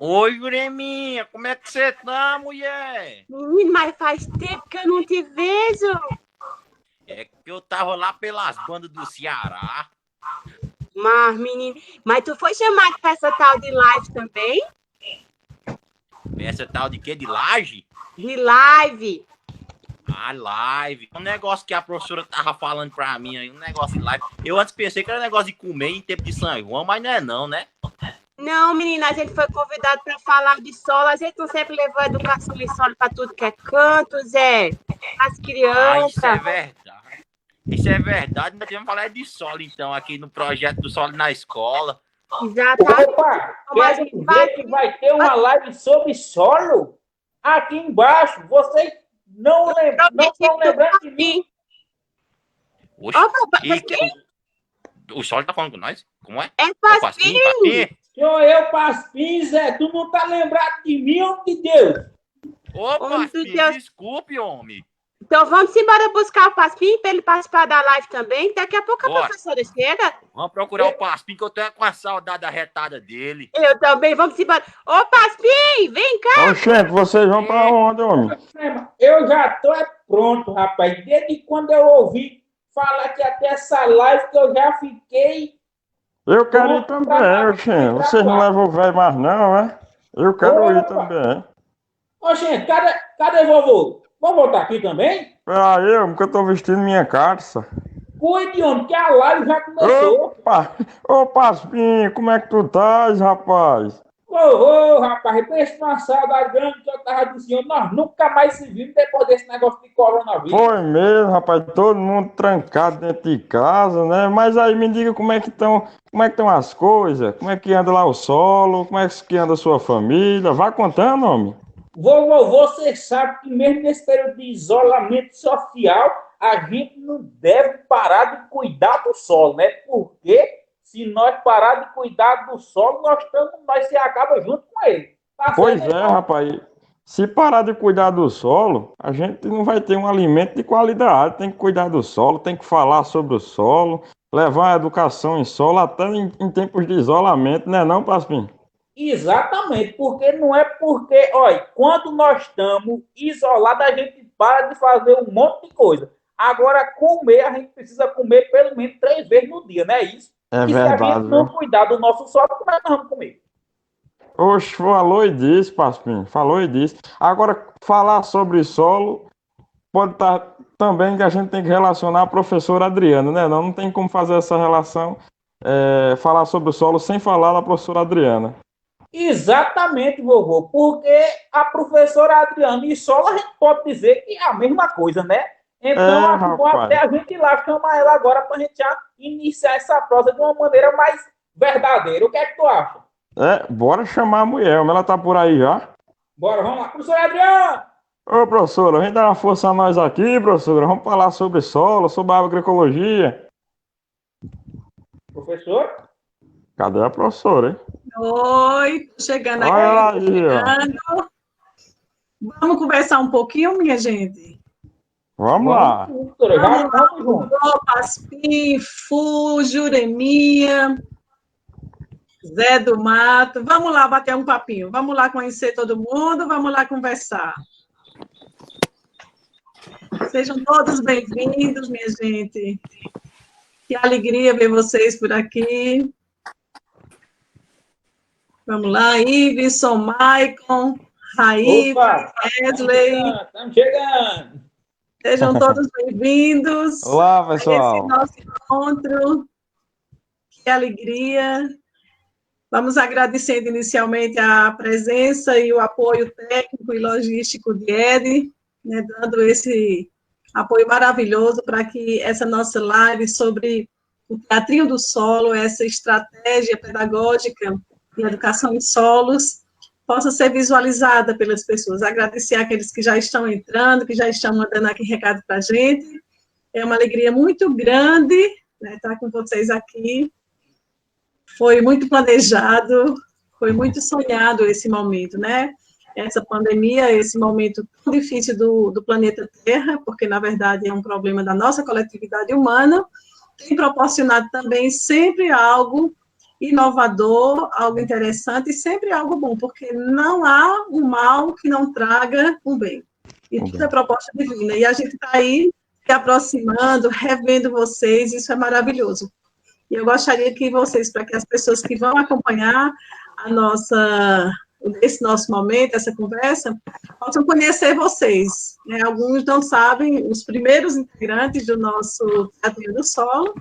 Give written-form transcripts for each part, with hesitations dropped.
Oi, Jureminha, como é que você tá, mulher? Menino, mas faz tempo que eu não te vejo. É que eu tava lá pelas bandas do Ceará. Mas tu foi chamado pra essa tal de live também? Essa tal de quê? De laje? De live? Ah, live. Um negócio que a professora tava falando pra mim aí, um negócio de live. Eu antes pensei que era um negócio de comer em tempo de São João, mas não é não, né? Não, menina, a gente foi convidado para falar de solo. A gente não sempre levou a educação em solo para tudo que é canto, Zé. As Ah, isso é crianças. verdade. Isso é verdade. Nós temos que falar de solo, então, aqui no projeto do Solo na Escola. Exatamente. Opa, Como a querem gente vai. ver que vai ter uma live sobre solo? Aqui embaixo, vocês não estão lembrando de mim? Oxe, Opa, o Solo tá falando com nós? Como é? é É o Paspim. Paspim? Sou eu, Paspim, Zé. Tu não tá lembrado de mim, homem de Deus? Ô, Homem de Paspim, Deus. desculpe, homem. Então vamos embora buscar o Paspim para ele participar da live também. Daqui a pouco a Bora. professora chega. Vamos procurar o Paspim, que eu tô com a saudade da retada dele. Eu também, vamos embora. Ô, Paspim, vem cá. Oxente, vocês vão pra onde, homem? Eu já tô pronto, rapaz. Desde quando eu ouvi falar que até essa live que eu já fiquei. Eu quero ir também, oxente. Vocês não levam o velho mais não, é? Eu quero ir também. Ô, gente, cadê vovô? Vovô tá aqui também? Peraí, homem, que eu tô vestindo minha calça. Cuide, homem, que a live já começou. Opa! Ô, Paspim, como é que tu estás, rapaz? Ô, rapaz, pensa numa saudade grande que eu tava dizendo, nós nunca mais se vimos depois desse negócio de coronavírus. Foi mesmo, rapaz, todo mundo trancado dentro de casa, né? Mas aí me diga como é que estão as coisas, como é que anda lá o solo, como é que anda a sua família, vai contando, homem. Vovô, você sabe que mesmo nesse período de isolamento social, a gente não deve parar de cuidar do solo, né? Porque se nós parar de cuidar do solo, nós se acaba junto com ele. Tá Pois certo, é, rapaz. Se parar de cuidar do solo, a gente não vai ter um alimento de qualidade. Tem que cuidar do solo, tem que falar sobre o solo, levar a educação em solo até em tempos de isolamento, né não, Paspim? Exatamente, porque não é porque, olha, quando nós estamos isolados, a gente para de fazer um monte de coisa. Agora, comer, a gente precisa comer pelo menos 3 vezes no dia, não é isso? É E verdade, se a gente não cuidar do nosso solo, como é que nós vamos comer? Oxe, falou e disse, Paspim, falou e disse. Agora, falar sobre solo pode estar também que a gente tem que relacionar a professora Adriana, né? Não tem como fazer essa relação, falar sobre o solo sem falar da professora Adriana. Exatamente, vovô, porque a professora Adriana e solo a gente pode dizer que é a mesma coisa, né? Então, acho bom até a gente ir lá chamar ela agora para a gente já iniciar essa prosa de uma maneira mais verdadeira. O que é que tu acha? Bora chamar a mulher, ela tá por aí já. Bora, vamos lá. Professora Adriana! Ô, professora, vem dar uma força a nós aqui, professora. Vamos falar sobre solo, sobre agroecologia. Professor? Cadê a professora, hein? Oi, tô chegando aqui. Olha aí, ó. Vamos conversar um pouquinho, minha gente? Vamos lá. Vamos junto. Paspim, Fu, Jureminha, Zé do Mato. Vamos lá bater um papinho. Vamos lá conhecer todo mundo, vamos lá conversar. Sejam todos bem-vindos, minha gente. Que alegria ver vocês por aqui. Vamos lá, Iveson, Maicon, Raí, Wesley. Estamos chegando. Sejam todos bem-vindos. Olá, pessoal. A esse nosso encontro. Que alegria. Vamos agradecendo inicialmente a presença e o apoio técnico e logístico de Ed, né, dando esse apoio maravilhoso para que essa nossa live sobre o Teatrinho do Solo, essa estratégia pedagógica de educação em solos, possa ser visualizada pelas pessoas. Agradecer àqueles que já estão entrando, que já estão mandando aqui recado para a gente. É uma alegria muito grande, né, estar com vocês aqui. Foi muito planejado, foi muito sonhado esse momento, né? Essa pandemia, esse momento tão difícil do planeta Terra, porque, na verdade, é um problema da nossa coletividade humana, tem proporcionado também sempre algo inovador, algo interessante e sempre algo bom, porque não há um mal que não traga um bem. E tudo é proposta divina. E a gente está aí se aproximando, revendo vocês, isso é maravilhoso. E eu gostaria que vocês, para que as pessoas que vão acompanhar esse nosso momento, essa conversa, possam conhecer vocês. Né? Alguns não sabem, os primeiros integrantes do nosso Teatro do Solo,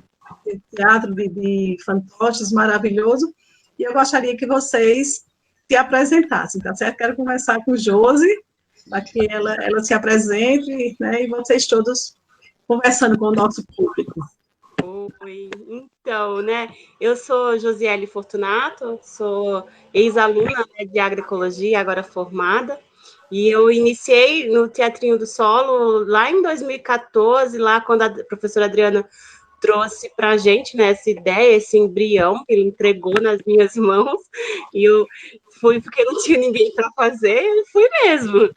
teatro de fantoches maravilhoso, e eu gostaria que vocês se apresentassem, tá certo? Quero conversar com Josi, para que ela se apresente, né? E vocês todos conversando com o nosso público. Oi, então, né, eu sou Josiele Fortunato, sou ex-aluna, né, de agroecologia, agora formada, e eu iniciei no Teatrinho do Solo lá em 2014, lá quando a professora Adriana trouxe para a gente, né, essa ideia, esse embrião que ele entregou nas minhas mãos, e eu fui porque não tinha ninguém para fazer, fui mesmo,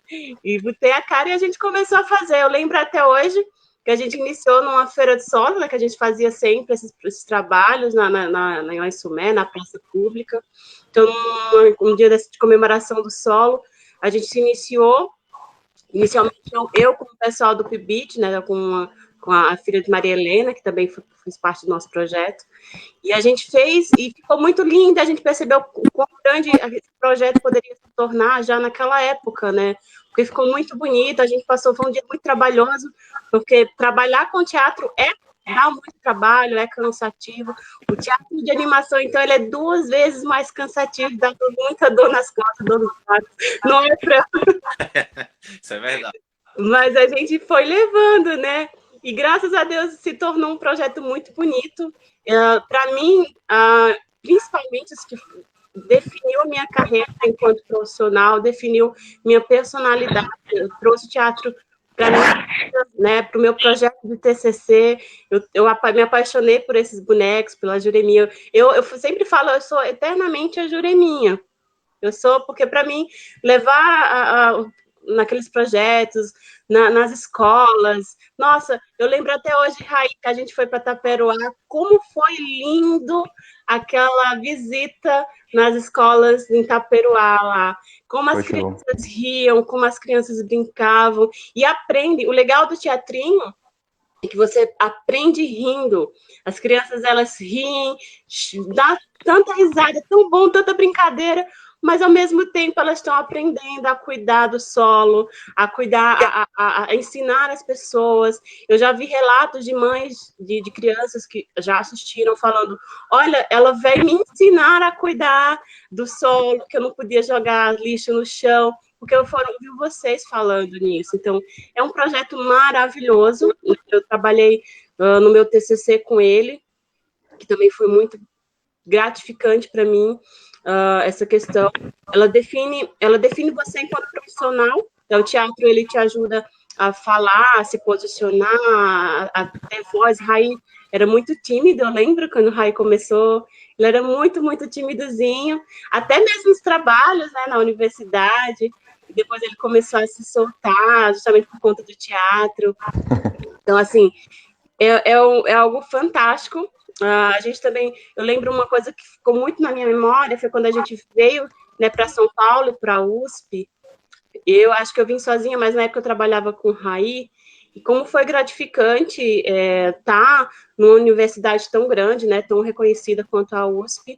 e botei a cara e a gente começou a fazer. Eu lembro até hoje que a gente iniciou numa feira de solo, né, que a gente fazia sempre esses trabalhos na Oissumé, na praça pública. Então, um dia de comemoração do solo, a gente se iniciou, inicialmente eu com o pessoal do PIBIT, né, com a filha de Maria Helena, que também fez parte do nosso projeto, e a gente fez, e ficou muito lindo, a gente percebeu o quão grande esse projeto poderia se tornar já naquela época, né, porque ficou muito bonito, a gente foi um dia muito trabalhoso, porque trabalhar com teatro dá muito trabalho, é cansativo. O teatro de animação, então, ele é 2 vezes mais cansativo, dá muita dor nas costas, dor nos braços. Não é pra... Isso é verdade. Mas a gente foi levando, né? E graças a Deus se tornou um projeto muito bonito. Para mim, principalmente isso que definiu a minha carreira enquanto profissional, definiu minha personalidade. Eu trouxe teatro para mim, né, para o meu projeto de TCC, eu me apaixonei por esses bonecos, pela Jureminha. Eu sempre falo, eu sou eternamente a Jureminha. Eu sou, porque para mim, levar naqueles projetos, nas escolas, nossa, eu lembro até hoje, Raí, que a gente foi para Taperoá, como foi lindo aquela visita nas escolas em Taperoá lá, como as crianças riam, como as crianças brincavam, e aprendem. O legal do teatrinho é que você aprende rindo. As crianças, elas riem, dá tanta risada, tão bom, tanta brincadeira, mas ao mesmo tempo elas estão aprendendo a cuidar do solo, a cuidar, a ensinar as pessoas. Eu já vi relatos de mães de crianças que já assistiram falando, olha, ela veio me ensinar a cuidar do solo, que eu não podia jogar lixo no chão, porque eu ouvi vocês falando nisso. Então, é um projeto maravilhoso. Eu trabalhei no meu TCC com ele, que também foi muito gratificante para mim, essa questão. Ela define você enquanto profissional. Então, o teatro, ele te ajuda a falar, a se posicionar, a ter voz. Raí era muito tímido, eu lembro quando o Raí começou, ele era muito, muito timidozinho, até mesmo nos trabalhos, né, na universidade. E depois ele começou a se soltar, justamente por conta do teatro. Então, assim, é algo fantástico. A gente também, eu lembro uma coisa que ficou muito na minha memória, foi quando a gente veio, né, para São Paulo, para a USP. Eu acho que eu vim sozinha, mas na época eu trabalhava com o Raí, e como foi gratificante estar numa universidade tão grande, né, tão reconhecida quanto a USP,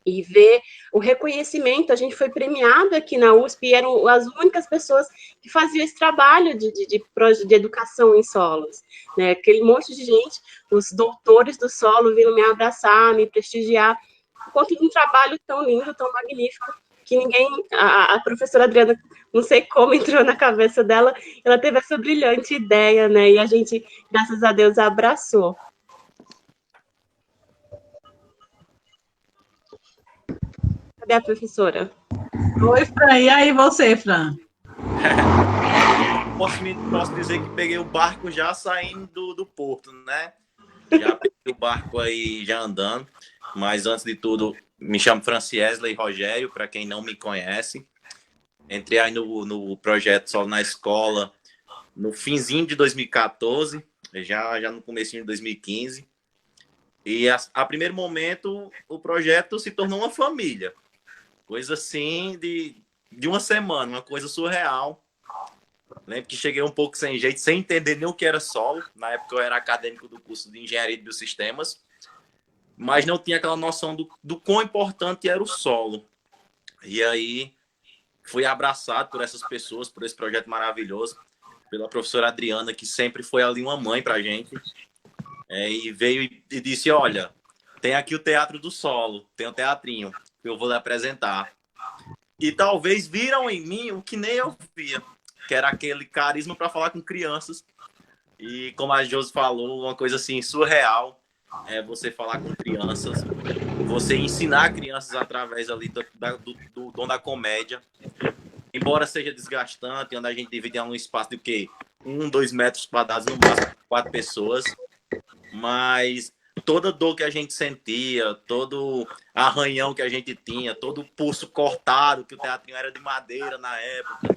e ver o reconhecimento. A gente foi premiado aqui na USP, e eram as únicas pessoas que faziam esse trabalho de educação em solos, né? Aquele monte de gente, os doutores do solo viram me abraçar, me prestigiar, por conta de um trabalho tão lindo, tão magnífico, que a professora Adriana, não sei como entrou na cabeça dela, ela teve essa brilhante ideia, né? E a gente, graças a Deus, abraçou. Cadê a professora? Oi, Fran. E aí, você, Fran? Posso dizer que peguei o barco já saindo do porto, né? Já peguei o barco aí já andando. Mas antes de tudo, me chamo Franciesley Rogério, para quem não me conhece. Entrei aí no projeto Solo na Escola no finzinho de 2014, já no comecinho de 2015. E a primeiro momento, o projeto se tornou uma família. Coisa assim de uma semana, uma coisa surreal. Lembro que cheguei um pouco sem jeito, sem entender nem o que era solo. Na época eu era acadêmico do curso de Engenharia de Biosistemas, mas não tinha aquela noção do quão importante era o solo. E aí fui abraçado por essas pessoas, por esse projeto maravilhoso, pela professora Adriana, que sempre foi ali uma mãe pra gente. E veio e disse, olha, tem aqui o Teatro do Solo, tem um teatrinho, que eu vou lhe apresentar. E talvez viram em mim o que nem eu via, que era aquele carisma para falar com crianças. E como a Josi falou, uma coisa assim surreal é você falar com crianças, você ensinar crianças através ali do dom da comédia. Embora seja desgastante, onde a gente divide um espaço de quê? 2 metros quadrados, no máximo 4 pessoas. Mas toda dor que a gente sentia, todo arranhão que a gente tinha, todo pulso cortado, que o teatrinho era de madeira na época,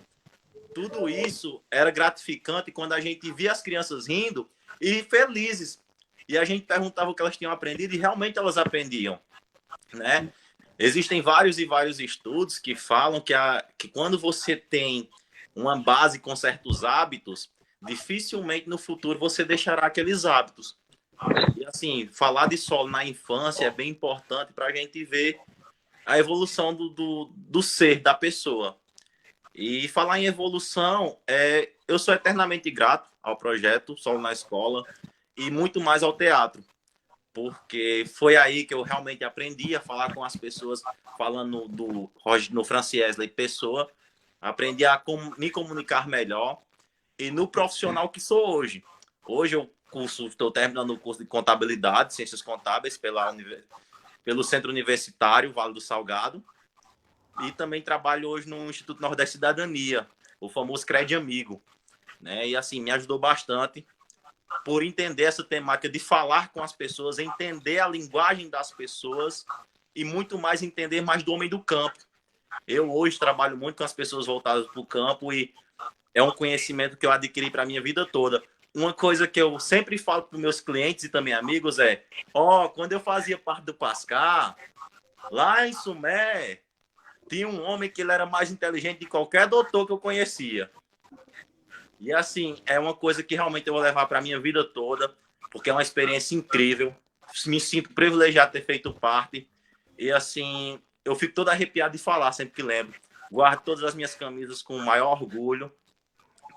tudo isso era gratificante quando a gente via as crianças rindo e felizes. E a gente perguntava o que elas tinham aprendido e realmente elas aprendiam, né? Existem vários e vários estudos que falam que quando você tem uma base com certos hábitos, dificilmente no futuro você deixará aqueles hábitos. E assim, falar de solo na infância é bem importante para a gente ver a evolução do ser, da pessoa. E falar em evolução, eu sou eternamente grato ao projeto Solo na Escola e muito mais ao teatro, porque foi aí que eu realmente aprendi a falar com as pessoas, falando no Franciesley Pessoa, aprendi a me comunicar melhor e no profissional que sou hoje. Hoje eu estou terminando o curso de Contabilidade, Ciências Contábeis, pelo Centro Universitário Vale do Salgado, e também trabalho hoje no Instituto Nordeste Cidadania, o famoso CRED Amigo, né? E assim, me ajudou bastante por entender essa temática de falar com as pessoas, entender a linguagem das pessoas e muito mais entender mais do homem do campo. Eu hoje trabalho muito com as pessoas voltadas para o campo e é um conhecimento que eu adquiri para a minha vida toda. Uma coisa que eu sempre falo para meus clientes e também amigos é, quando eu fazia parte do Pascar, lá em Sumé, tinha um homem que ele era mais inteligente de qualquer doutor que eu conhecia. E assim, é uma coisa que realmente eu vou levar para a minha vida toda, porque é uma experiência incrível. Me sinto privilegiado de ter feito parte. E assim, eu fico todo arrepiado de falar sempre que lembro. Guardo todas as minhas camisas com o maior orgulho,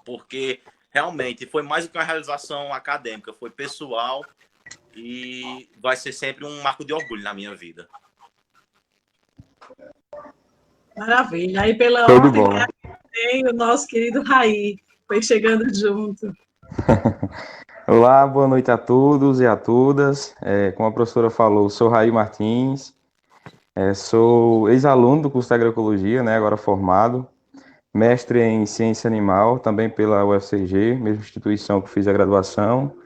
porque realmente foi mais do que uma realização acadêmica, foi pessoal e vai ser sempre um marco de orgulho na minha vida. Maravilha. Aí pela Show de ordem bola. tem o nosso querido Raí, foi chegando junto. Olá, boa noite a todos e a todas. Como a professora falou, sou Raí Martins, sou ex-aluno do curso de Agroecologia, né, agora formado, mestre em Ciência Animal, também pela UFCG, mesma instituição que fiz a graduação,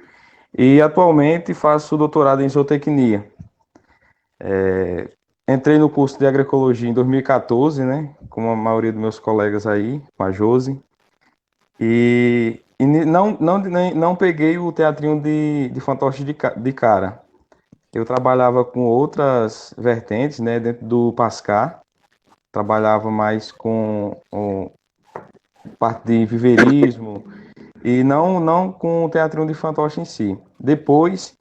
e atualmente faço doutorado em zootecnia. Entrei no curso de Agroecologia em 2014, né, como a maioria dos meus colegas aí, com a Josi, e não peguei o teatrinho de fantoche de cara. Eu trabalhava com outras vertentes, né, dentro do Pascar, trabalhava mais com parte de viveirismo e não com o teatrinho de fantoche em si. Depois,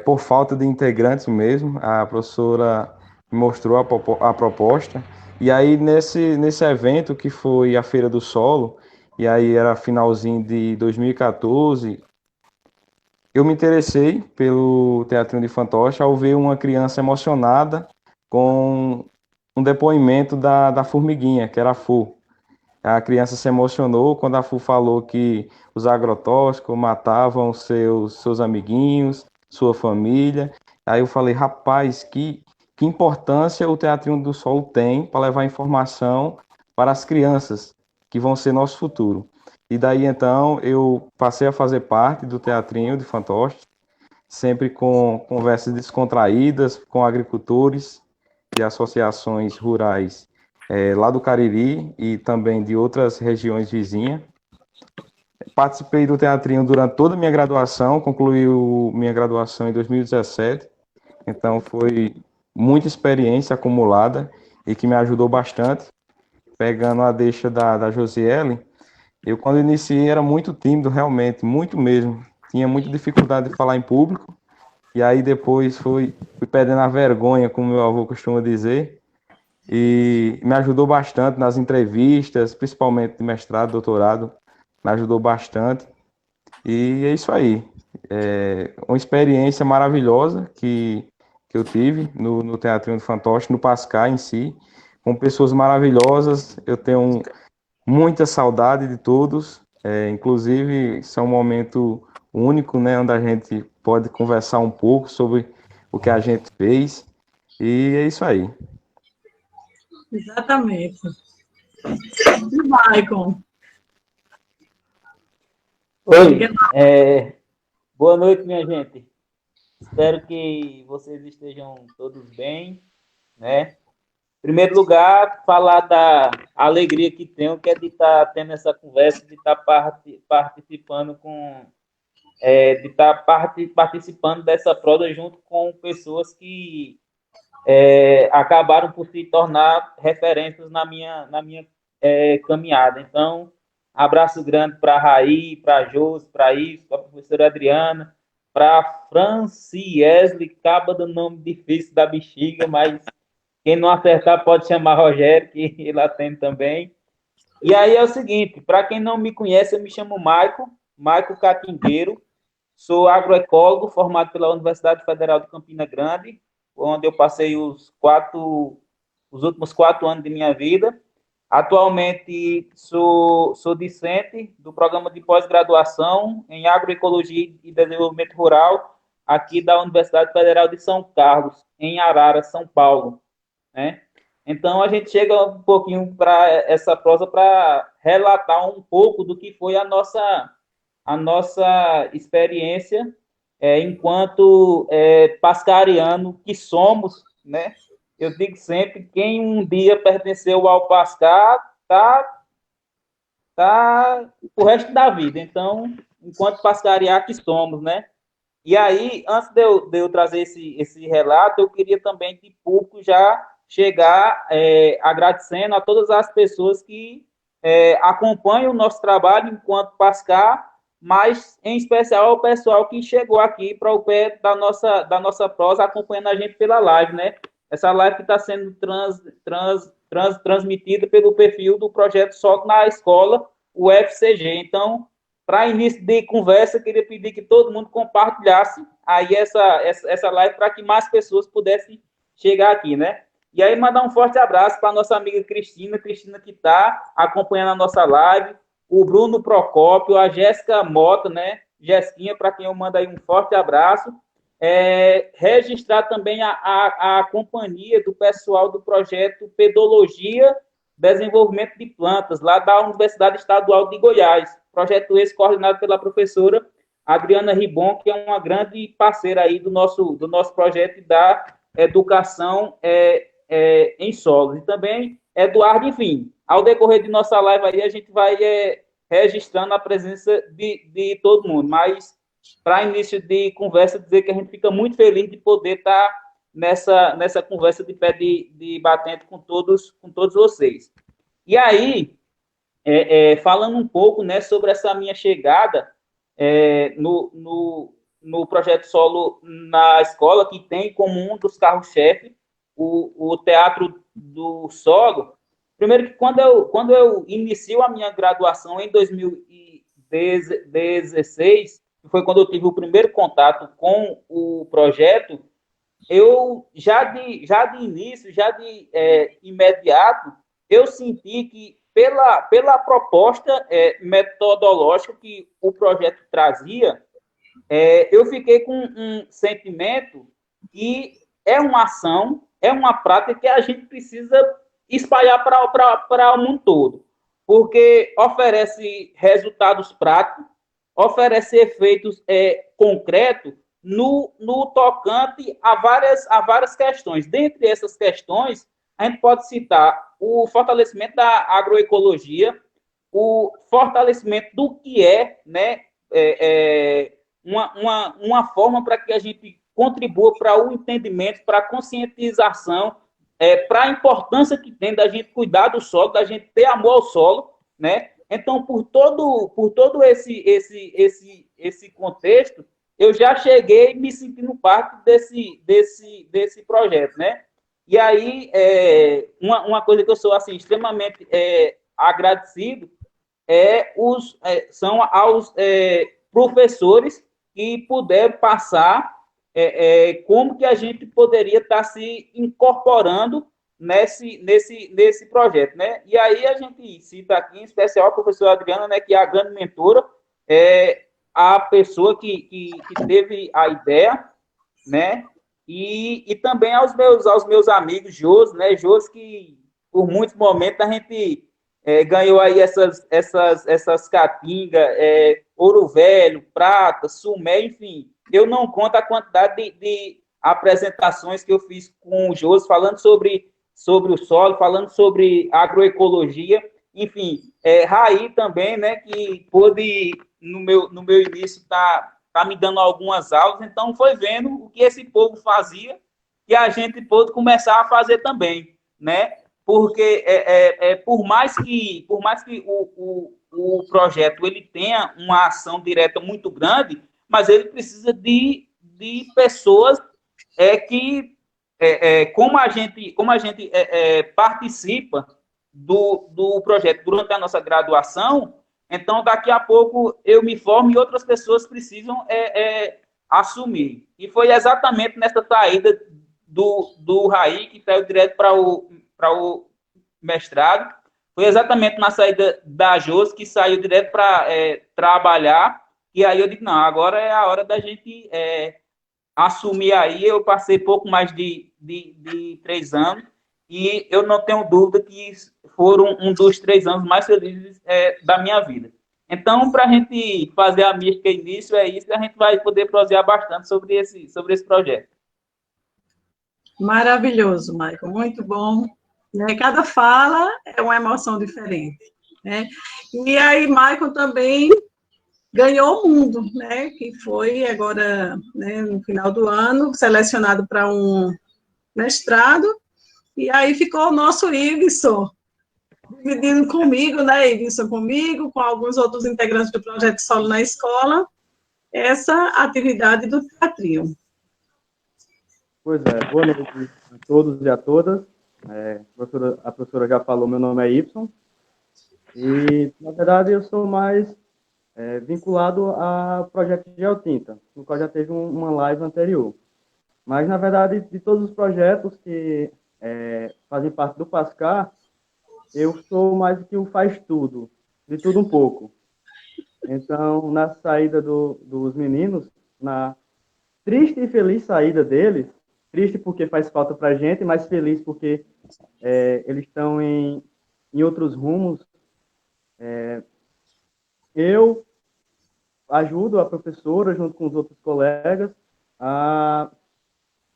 por falta de integrantes mesmo, a professora me mostrou a proposta, e aí nesse evento que foi a Feira do Solo, e aí era finalzinho de 2014, eu me interessei pelo teatrinho de fantoche ao ver uma criança emocionada com um depoimento da formiguinha, que era a Fu. A criança se emocionou quando a Fu falou que os agrotóxicos matavam seus amiguinhos, sua família. Aí eu falei, rapaz, que importância o Teatrinho do Solo tem para levar informação para as crianças, que vão ser nosso futuro. E daí, então, eu passei a fazer parte do Teatrinho de Fantoche, sempre com conversas descontraídas com agricultores e associações rurais lá do Cariri e também de outras regiões vizinhas. Participei do Teatrinho durante toda a minha graduação, concluí minha graduação em 2017, Então foi muita experiência acumulada e que me ajudou bastante. Pegando a deixa da Josiele, eu quando iniciei era muito tímido, realmente, muito mesmo. Tinha muita dificuldade de falar em público. E aí depois fui perdendo a vergonha, como meu avô costuma dizer. E me ajudou bastante nas entrevistas, principalmente de mestrado, doutorado. Me ajudou bastante. E é isso aí. É uma experiência maravilhosa que eu tive no Teatrinho do Fantoche, no Pascal em si, com pessoas maravilhosas. Eu tenho muita saudade de todos. Inclusive, isso é um momento único, né, onde a gente pode conversar um pouco sobre o que a gente fez. E é isso aí. Exatamente. E Maicon? Oi, boa noite, minha gente. Espero que vocês estejam todos bem, né? Em primeiro lugar, falar da alegria que tenho, que é de estar tendo essa conversa, de estar participando participando dessa prosa junto com pessoas que acabaram por se tornar referências na minha caminhada. Então, abraço grande para a Raí, para a Josi, para a Ives, para a professora Adriana, para a Franciesle, caba do nome difícil da bexiga, mas quem não acertar pode chamar Rogério, que ele atende também. E aí é o seguinte, para quem não me conhece, eu me chamo Maico Catingueiro, sou agroecólogo formado pela Universidade Federal de Campina Grande, onde eu passei os últimos 4 anos de minha vida. Atualmente sou discente do programa de pós-graduação em agroecologia e desenvolvimento rural aqui da Universidade Federal de São Carlos, em Arara, São Paulo, né? Então a gente chega um pouquinho para essa prosa para relatar um pouco do que foi a nossa experiência enquanto pascariano que somos, né? Eu digo sempre, quem um dia pertenceu ao Pascar, tá o resto da vida. Então, enquanto pascariar que somos, né? E aí, antes de eu trazer esse relato, eu queria também, de público, já chegar agradecendo a todas as pessoas que acompanham o nosso trabalho enquanto Pascar, mas em especial ao pessoal que chegou aqui para o pé da nossa prosa, acompanhando a gente pela live, né? Essa live que está sendo transmitida pelo perfil do Projeto Solo na Escola, o FCG. Então, para início de conversa, queria pedir que todo mundo compartilhasse aí essa live para que mais pessoas pudessem chegar aqui, né? E aí, mandar um forte abraço para a nossa amiga Cristina que está acompanhando a nossa live, o Bruno Procópio, a Jéssica Mota, né? Jéssiquinha, para quem eu mando aí um forte abraço. Registrar também a companhia do pessoal do projeto Pedologia Desenvolvimento de Plantas, lá da Universidade Estadual de Goiás. Projeto esse coordenado pela professora Adriana Ribon, que é uma grande parceira aí do nosso projeto da educação em solos. E também Eduardo, enfim, ao decorrer de nossa live aí, a gente vai registrando a presença de todo mundo, mas para início de conversa, dizer que a gente fica muito feliz de poder estar nessa conversa de pé de batente com todos vocês. E aí, falando um pouco, né, sobre essa minha chegada no Projeto Solo na escola, que tem como um dos carros-chefe o Teatro do Solo. Primeiro que quando eu inicio a minha graduação em 2016, foi quando eu tive o primeiro contato com o projeto, eu já de início, imediato, eu senti que pela proposta metodológica que o projeto trazia, eu fiquei com um sentimento que é uma ação, é uma prática que a gente precisa espalhar para o mundo todo, porque oferece resultados práticos, oferece efeitos concretos no tocante a várias questões. Dentre essas questões, a gente pode citar o fortalecimento da agroecologia, o fortalecimento do que né, uma forma para que a gente contribua para o entendimento, para a conscientização, para a importância que tem da gente cuidar do solo, da gente ter amor ao solo, né? Então, por todo esse contexto, eu já cheguei me sentindo parte desse projeto, né? E aí, uma coisa que eu sou assim, extremamente agradecido são aos professores que puderam passar como que a gente poderia estar se incorporando nesse projeto, né? E aí a gente cita aqui, em especial, a professora Adriana, né, que é a grande mentora, a pessoa que teve a ideia, né? E também aos meus amigos Jos, né? Jos que por muitos momentos a gente ganhou aí essas caatingas, ouro velho, prata, sumé, enfim. Eu não conto a quantidade de apresentações que eu fiz com o Jos, falando sobre o solo, falando sobre agroecologia, enfim, Raí também, né, que pôde, no meu início, tá me dando algumas aulas, então foi vendo o que esse povo fazia e a gente pôde começar a fazer também, né, porque por mais que o projeto ele tenha uma ação direta muito grande, mas ele precisa de pessoas que como a gente participa do projeto durante a nossa graduação, então daqui a pouco eu me formo e outras pessoas precisam assumir. E foi exatamente nessa saída do Raí, que saiu direto para o mestrado, foi exatamente na saída da Jos, que saiu direto para trabalhar, e aí eu disse, não, agora é a hora da gente assumir aí. Eu passei pouco mais de 3 anos e eu não tenho dúvida que foram um dos 3 anos mais felizes da minha vida. Então, para a gente fazer a mística início, é isso, a gente vai poder prosear bastante sobre esse projeto. Maravilhoso, Michael, muito bom. Cada fala é uma emoção diferente, né? E aí, Michael também ganhou o mundo, né? Que foi agora, né, no final do ano, selecionado para um mestrado, e aí ficou o nosso Iveson, dividindo comigo, né, Iveson, comigo, com alguns outros integrantes do Projeto Solo na Escola, essa atividade do teatrinho. Pois é, boa noite a todos e a todas. A professora já falou, meu nome é Y, e, na verdade, eu sou mais vinculado ao projeto Geotinta, no qual já teve uma live anterior. Mas, na verdade, de todos os projetos que fazem parte do PASCAR, eu sou mais do que o faz tudo, de tudo um pouco. Então, na saída dos meninos, na triste e feliz saída deles, triste porque faz falta para a gente, mas feliz porque eles estão em outros rumos, eu ajudo a professora, junto com os outros colegas, a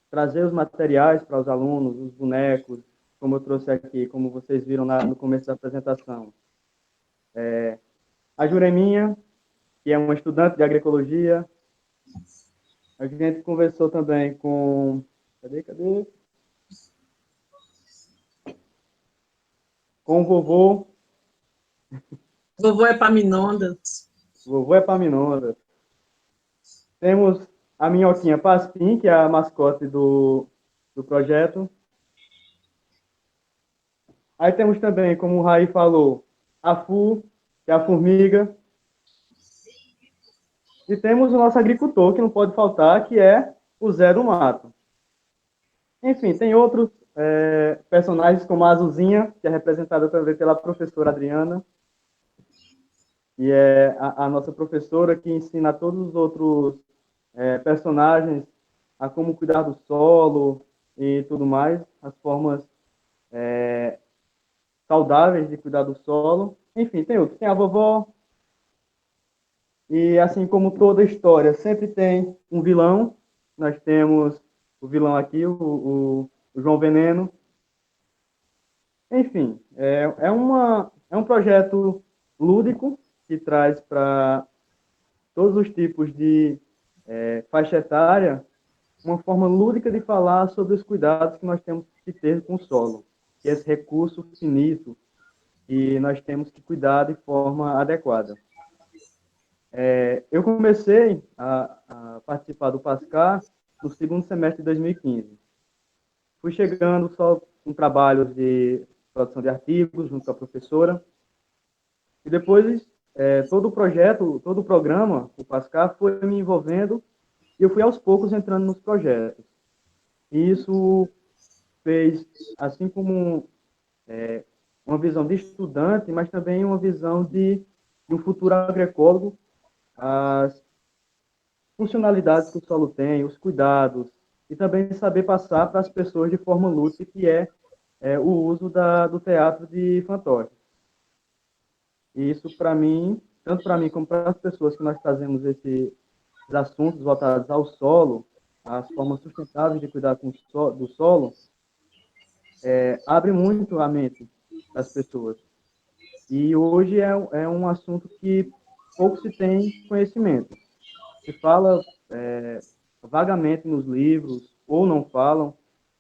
trazer os materiais para os alunos, os bonecos, como eu trouxe aqui, como vocês viram no começo da apresentação. A Jureminha, que é uma estudante de agroecologia. A gente conversou também com... Cadê? Com o vovô. Vovô Epaminondas. Vovô Epaminondas. Temos a minhoquinha Paspim, que é a mascote do projeto. Aí temos também, como o Raí falou, a Fu, que é a formiga. E temos o nosso agricultor, que não pode faltar, que é o Zé do Mato. Enfim, tem outros personagens, como a Azulzinha, que é representada também pela professora Adriana, que é a nossa professora, que ensina a todos os outros personagens a como cuidar do solo e tudo mais, as formas saudáveis de cuidar do solo. Enfim, tem outros. Tem a vovó. E assim como toda história, sempre tem um vilão. Nós temos o vilão aqui, o João Veneno. Enfim, é um projeto lúdico que traz para todos os tipos de faixa etária uma forma lúdica de falar sobre os cuidados que nós temos que ter com o solo, que é esse recurso finito, e nós temos que cuidar de forma adequada. Eu comecei a participar do PASCAR no segundo semestre de 2015. Fui chegando só com trabalhos de produção de artigos junto com a professora, e depois todo o projeto, todo o programa, o PASCAR, foi me envolvendo, e eu fui aos poucos entrando nos projetos. E isso fez, assim como uma visão de estudante, mas também uma visão de um futuro agroecólogo, as funcionalidades que o solo tem, os cuidados, e também saber passar para as pessoas de forma lúdica, que é o uso do teatro de fantoches. E isso, para mim, tanto para mim como para as pessoas que nós trazemos esses assuntos voltados ao solo, as formas sustentáveis de cuidar do solo, abre muito a mente das pessoas. E hoje é um assunto que pouco se tem conhecimento. Se fala vagamente nos livros, ou não falam,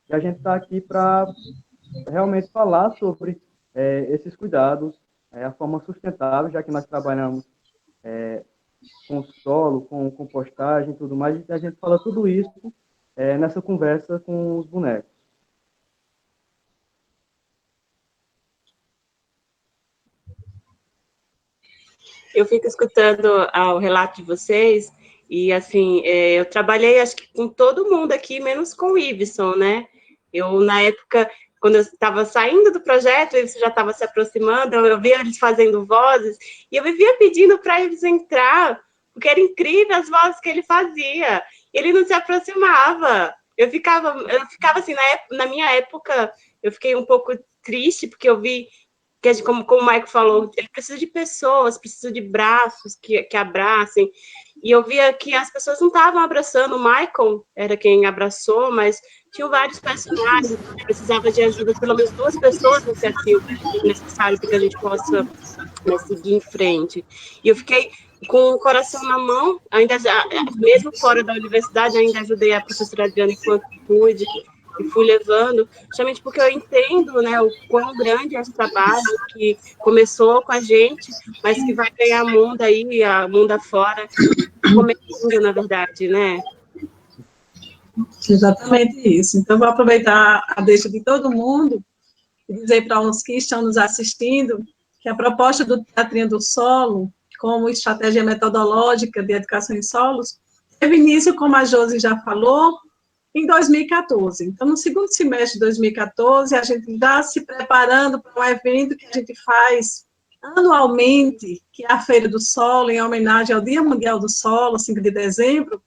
e a gente está aqui para realmente falar sobre esses cuidados, a forma sustentável, já que nós trabalhamos com solo, com compostagem e tudo mais, e a gente fala tudo isso nessa conversa com os bonecos. Eu fico escutando o relato de vocês, e assim, eu trabalhei acho que com todo mundo aqui, menos com o Iveson, né? Eu, na época, quando eu estava saindo do projeto, o Iveson já estava se aproximando, eu via eles fazendo vozes, e eu vivia pedindo para eles entrar, porque era incrível as vozes que ele fazia. Ele não se aproximava. Eu ficava assim, na minha época, eu fiquei um pouco triste, porque eu vi que, como o Maico falou, ele precisa de pessoas, precisa de braços que abracem, e eu via que as pessoas não estavam abraçando. O Michael era quem abraçou, mas tinham vários personagens, precisava de ajuda de pelo menos 2 pessoas nesse asilo, necessário para que a gente possa seguir em frente. E eu fiquei com o coração na mão, ainda mesmo fora da universidade, ainda ajudei a professora Adriana enquanto pude, e fui levando, justamente porque eu entendo, né, o quão grande é esse trabalho que começou com a gente, mas que vai ganhar mundo aí, a mundo afora, começando, na verdade, né? Exatamente isso. Então, vou aproveitar a deixa de todo mundo e dizer para os que estão nos assistindo que a proposta do Teatrinho do Solo, como estratégia metodológica de educação em solos, teve início, como a Josi já falou, em 2014. Então, no segundo semestre de 2014, a gente já se preparando para um evento que a gente faz anualmente, que é a Feira do Solo, em homenagem ao Dia Mundial do Solo, 5 de dezembro,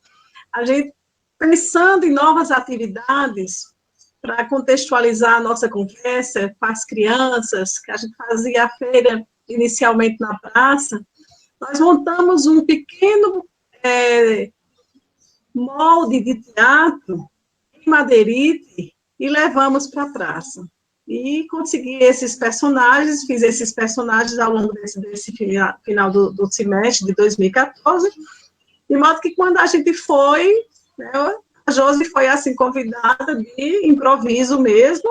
a gente pensando em novas atividades para contextualizar a nossa conversa com as crianças, que a gente fazia a feira inicialmente na praça, nós montamos um pequeno molde de teatro em madeirite e levamos para a praça. E consegui esses personagens, fiz esses personagens ao longo desse final do semestre de 2014, de modo que quando a gente foi, né, a Josi foi assim convidada de improviso mesmo,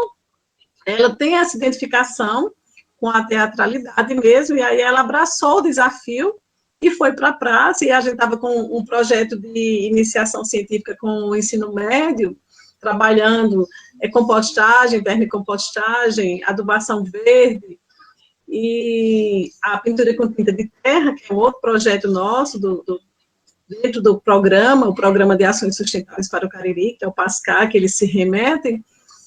ela tem essa identificação com a teatralidade mesmo, e aí ela abraçou o desafio e foi para a praça, e a gente estava com um projeto de iniciação científica com o ensino médio, trabalhando compostagem, vermicompostagem, adubação verde, e a pintura com tinta de terra, que é um outro projeto nosso, dentro do programa, o Programa de Ações Sustentáveis para o Cariri, que é o PASCAR, que eles se remetem,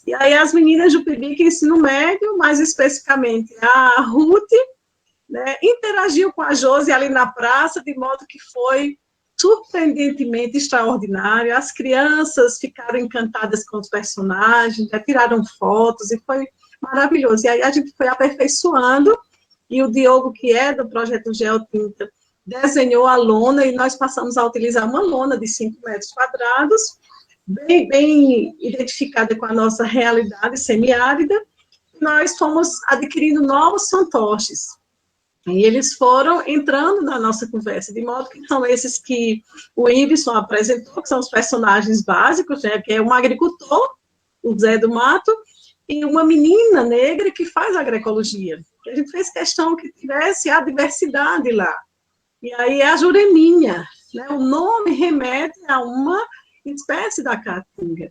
e aí as meninas do PIBIC ensino médio, mais especificamente a Ruth, né, interagiu com a Josi ali na praça, de modo que foi surpreendentemente extraordinário. As crianças ficaram encantadas com os personagens, já tiraram fotos, e foi maravilhoso. E aí a gente foi aperfeiçoando, e o Diogo, que é do projeto Geotinta, desenhou a lona, e nós passamos a utilizar uma lona de 5 metros quadrados, bem identificada com a nossa realidade semiárida. Nós fomos adquirindo novos fantoches. E eles foram entrando na nossa conversa, de modo que são esses que o Ibson apresentou, que são os personagens básicos, né, que é um agricultor, o Zé do Mato, e uma menina negra que faz agroecologia. A gente fez questão que tivesse a diversidade lá. E aí é a Jureminha, né, o nome remete a uma espécie da caatinga.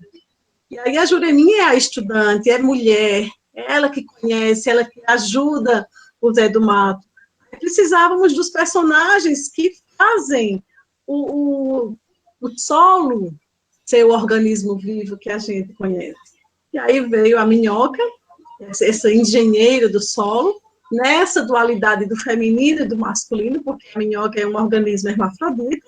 E aí a Jureminha é a estudante, é mulher, é ela que conhece, ela que ajuda o Zé do Mato. Precisávamos dos personagens que fazem o solo ser o organismo vivo que a gente conhece. E aí veio a Minhoca, essa engenheira do solo, nessa dualidade do feminino e do masculino, porque a minhoca é um organismo hermafrodita.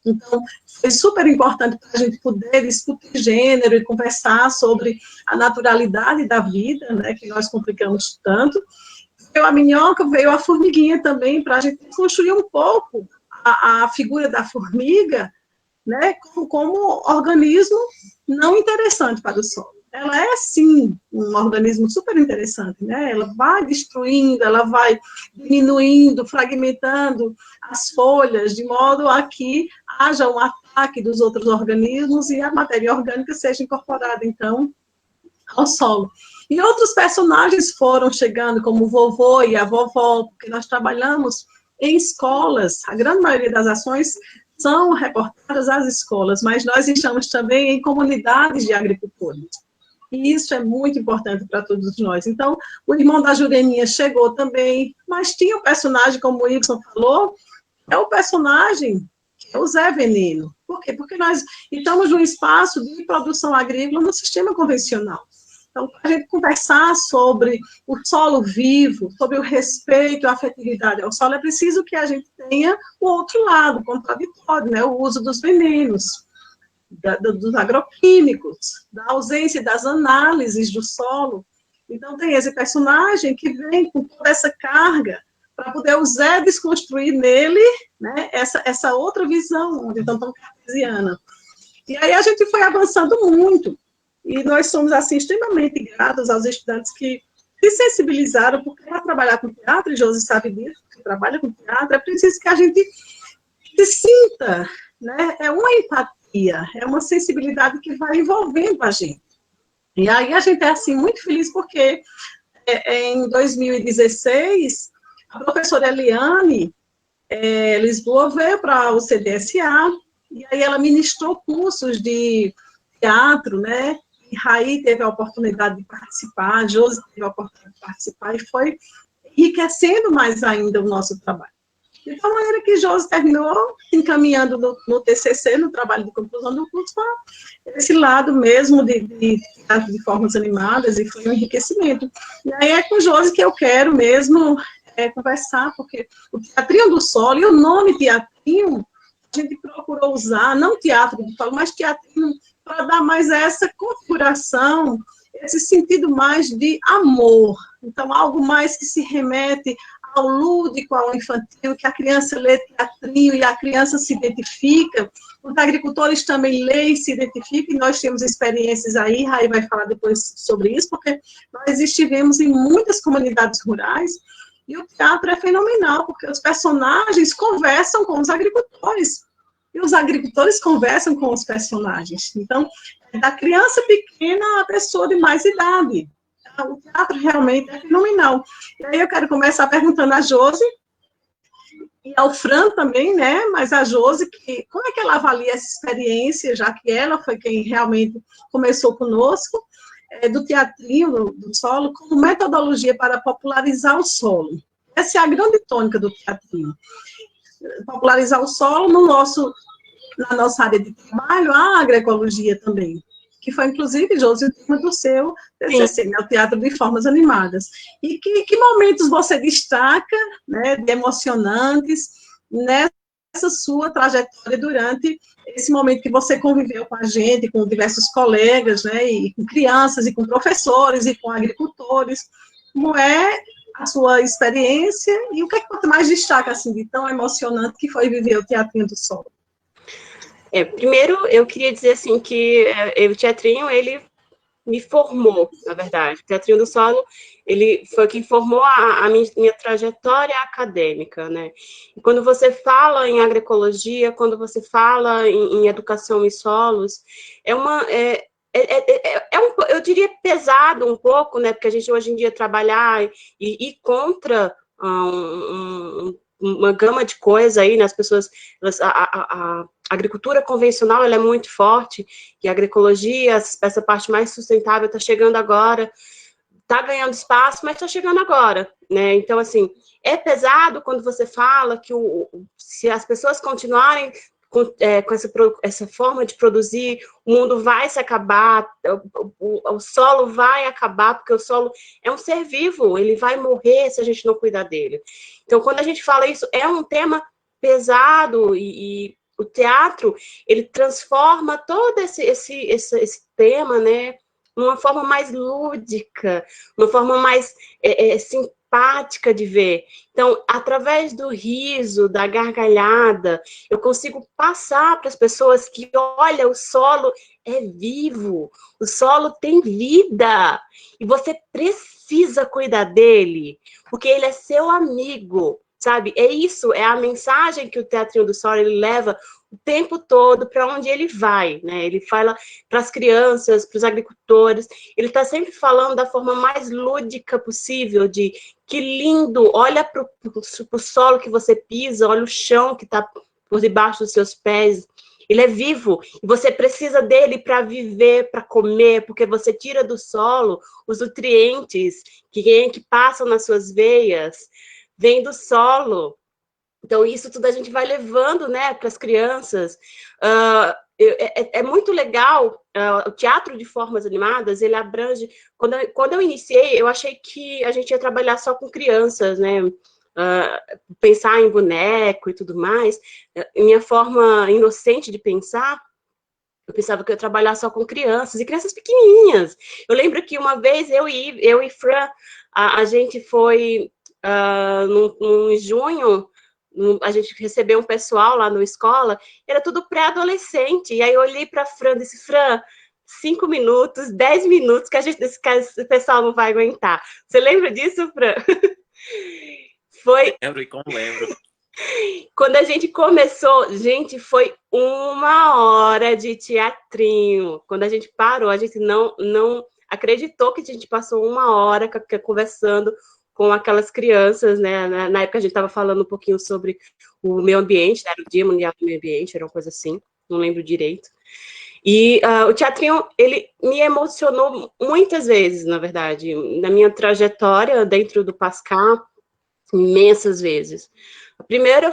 Então, foi super importante para a gente poder discutir gênero e conversar sobre a naturalidade da vida, né, que nós complicamos tanto. Veio a minhoca, veio a formiguinha também, para a gente construir um pouco a figura da formiga, né, como organismo não interessante para o solo. Ela é, sim, um organismo super interessante, né? Ela vai destruindo, ela vai diminuindo, fragmentando as folhas, de modo a que haja um ataque dos outros organismos e a matéria orgânica seja incorporada, então, ao solo. E outros personagens foram chegando, como o vovô e a vovó, porque nós trabalhamos em escolas, a grande maioria das ações são reportadas às escolas, mas nós estamos também em comunidades de agricultores. E isso é muito importante para todos nós. Então, o irmão da Jureminha chegou também, mas tinha um personagem, como o Ibson falou, é o personagem que é o Zé Veneno. Por quê? Porque nós estamos num espaço de produção agrícola no sistema convencional. Então, para a gente conversar sobre o solo vivo, sobre o respeito, a afetividade ao solo, é preciso que a gente tenha o outro lado, contraditório, né? O uso dos venenos, dos agroquímicos, da ausência das análises do solo. Então, tem esse personagem que vem com toda essa carga para poder o Zé desconstruir nele, né, essa outra visão, então, tão cartesiana. E aí a gente foi avançando muito, e nós somos, assim, extremamente gratos aos estudantes que se sensibilizaram, porque para trabalhar com teatro, e Josi sabe disso, que trabalha com teatro, é preciso que a gente se sinta, né, é uma empatia, é uma sensibilidade que vai envolvendo a gente. E aí a gente é, assim, muito feliz porque em 2016, a professora Eliane Lisboa veio para o CDSA, e aí ela ministrou cursos de teatro, né, e Raí teve a oportunidade de participar, a Josi teve a oportunidade de participar, e foi enriquecendo mais ainda o nosso trabalho. De tal maneira que Josi terminou se encaminhando no TCC, no trabalho de conclusão do curso, para esse lado mesmo de teatro de formas animadas, e foi um enriquecimento. E aí é com Josi que eu quero mesmo conversar, porque o Teatrinho do Solo, e o nome Teatrinho, a gente procurou usar, não teatro do solo, mas teatrinho, para dar mais essa configuração, esse sentido mais de amor. Então, algo mais que se remete ao lúdico, ao infantil, que a criança lê teatrinho e a criança se identifica. Os agricultores também leem e se identificam, e nós temos experiências aí, Raí vai falar depois sobre isso, porque nós estivemos em muitas comunidades rurais, e o teatro é fenomenal, porque os personagens conversam com os agricultores, e os agricultores conversam com os personagens. Então, da criança pequena à pessoa de mais idade. O teatro realmente é fenomenal. E aí eu quero começar perguntando a Josi, e ao Fran também, né, mas a Josi, como é que ela avalia essa experiência, já que ela foi quem realmente começou conosco, do teatrinho, do solo, como metodologia para popularizar o solo. Essa é a grande tônica do teatrinho. Popularizar o solo na nossa área de trabalho, a agroecologia também, que foi, inclusive, Josi, o tema do seu TCC, né, o Teatro de Formas Animadas. E que momentos você destaca, né, de emocionantes, nessa sua trajetória durante esse momento que você conviveu com a gente, com diversos colegas, né, e com crianças, e com professores, e com agricultores, como é a sua experiência, e o que é que você mais destaca, assim, de tão emocionante que foi viver o Teatrinho do Solo? Primeiro, eu queria dizer, assim, que o teatrinho, ele me formou, na verdade. O Teatrinho do Solo, ele foi quem formou a minha trajetória acadêmica, né? E quando você fala em agroecologia, quando você fala em educação em solos, eu diria pesado um pouco, né? Porque a gente hoje em dia trabalhar e ir contra uma gama de coisas aí, né? As pessoas, a agricultura convencional, ela é muito forte, e a agroecologia, essa parte mais sustentável está chegando agora, está ganhando espaço, mas está chegando agora, né? Então, assim, é pesado quando você fala que se as pessoas continuarem com essa forma de produzir, o mundo vai se acabar, o solo vai acabar, porque o solo é um ser vivo, ele vai morrer se a gente não cuidar dele. Então, quando a gente fala isso, é um tema pesado, e o teatro, ele transforma todo esse tema, né, numa forma mais lúdica, uma forma mais simpática de ver. Então, através do riso, da gargalhada, eu consigo passar para as pessoas que, olha, o solo é vivo, o solo tem vida, e você precisa cuidar dele, porque ele é seu amigo, sabe? É isso, é a mensagem que o Teatrinho do Solo ele leva o tempo todo para onde ele vai, né? Ele fala para as crianças, para os agricultores, ele está sempre falando da forma mais lúdica possível, de que lindo, olha para o solo que você pisa, olha o chão que está por debaixo dos seus pés, ele é vivo, e você precisa dele para viver, para comer, porque você tira do solo os nutrientes que passam nas suas veias, vem do solo. Então, isso tudo a gente vai levando, né, para as crianças. É muito legal, o teatro de formas animadas, ele abrange... Quando eu iniciei, eu achei que a gente ia trabalhar só com crianças, né, pensar em boneco e tudo mais. Minha forma inocente de pensar, eu pensava que eu ia trabalhar só com crianças, e crianças pequenininhas. Eu lembro que uma vez eu e Fran, a gente foi, em junho, a gente recebeu um pessoal lá na escola, era tudo pré-adolescente, e aí eu olhei para a Fran e disse, Fran, 5 minutos, 10 minutos, que esse pessoal não vai aguentar. Você lembra disso, Fran? Lembro, e como lembro. Quando a gente começou, gente, foi 1 hora de teatrinho. Quando a gente parou, a gente não acreditou que a gente passou 1 hora conversando com aquelas crianças, né? Na época a gente estava falando um pouquinho sobre o meio ambiente, era o Dia Mundial do Meio Ambiente, era uma coisa assim, não lembro direito. E o teatrinho, ele me emocionou muitas vezes, na verdade, na minha trajetória dentro do Pascal, imensas vezes.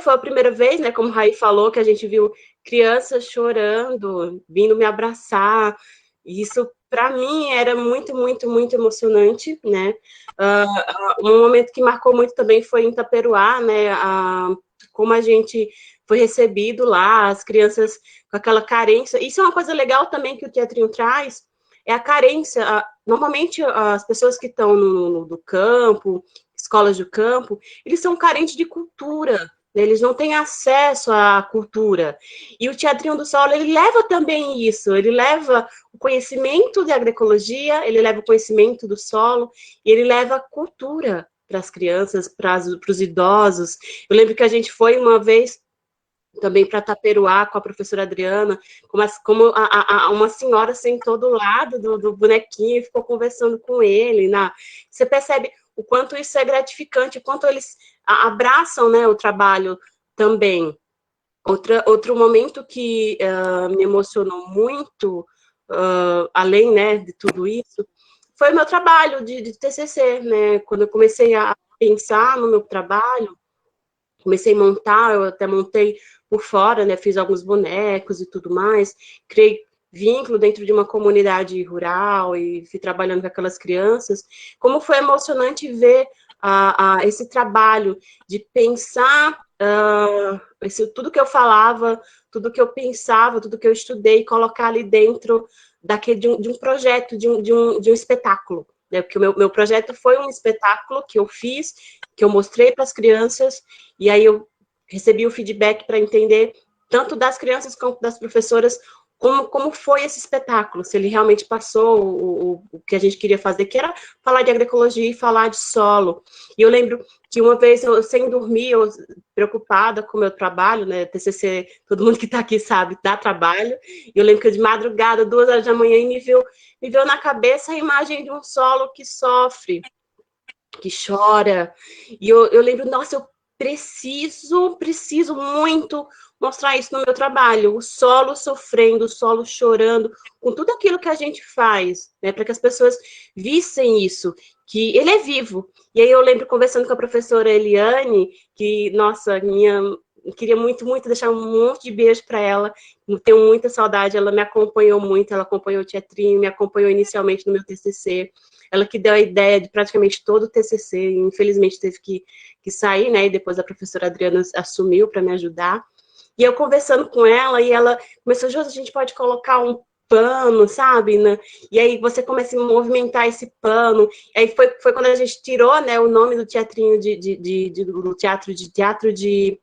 Foi a primeira vez, né, como o Raí falou, que a gente viu crianças chorando, vindo me abraçar, e isso, para mim, era muito, muito, muito emocionante, né. Um momento que marcou muito também foi em Itaperuá, né, como a gente foi recebido lá, as crianças com aquela carência. Isso é uma coisa legal também que o teatrinho traz, é a carência. Normalmente, as pessoas que estão no campo, escolas do campo, eles são carentes de cultura, né? Eles não têm acesso à cultura. E o Teatrinho do Solo, ele leva também isso, ele leva o conhecimento de agroecologia, ele leva o conhecimento do solo, e ele leva a cultura para as crianças, para os idosos. Eu lembro que a gente foi uma vez também para Itaperuá com a professora Adriana, como uma senhora sentou do lado do bonequinho e ficou conversando com ele. Você percebe o quanto isso é gratificante, o quanto eles abraçam, né, o trabalho também. Outro momento que me emocionou muito, além, né, de tudo isso, foi o meu trabalho de TCC, né, quando eu comecei a pensar no meu trabalho, comecei a montar, eu até montei por fora, né, fiz alguns bonecos e tudo mais, criei vínculo dentro de uma comunidade rural e fui trabalhando com aquelas crianças. Como foi emocionante ver esse trabalho de pensar tudo que eu falava, tudo que eu pensava, tudo que eu estudei, colocar ali dentro de um projeto, de um espetáculo. Né? Porque o meu projeto foi um espetáculo que eu fiz, que eu mostrei para as crianças, e aí eu recebi o feedback para entender, tanto das crianças quanto das professoras, como foi esse espetáculo, se ele realmente passou o que a gente queria fazer, que era falar de agroecologia e falar de solo. E eu lembro que uma vez, eu sem dormir, eu preocupada com o meu trabalho, né, TCC, todo mundo que está aqui sabe, dá trabalho, e eu lembro que de madrugada, 2 horas da manhã, me veio na cabeça a imagem de um solo que sofre, que chora, e eu lembro, nossa, eu preciso muito mostrar isso no meu trabalho, o solo sofrendo, o solo chorando, com tudo aquilo que a gente faz, né, para que as pessoas vissem isso, que ele é vivo. E aí eu lembro conversando com a professora Eliane, que, nossa, queria muito, muito deixar um monte de beijo para ela, tenho muita saudade, ela me acompanhou muito, ela acompanhou o teatrinho, me acompanhou inicialmente no meu TCC, ela que deu a ideia de praticamente todo o TCC, infelizmente teve que sair, né, e depois a professora Adriana assumiu para me ajudar. E eu conversando com ela, e ela começou, Josi, a gente pode colocar um pano, sabe? Né? E aí você começa a movimentar esse pano. E aí foi quando a gente tirou, né, o nome do teatrinho do teatro de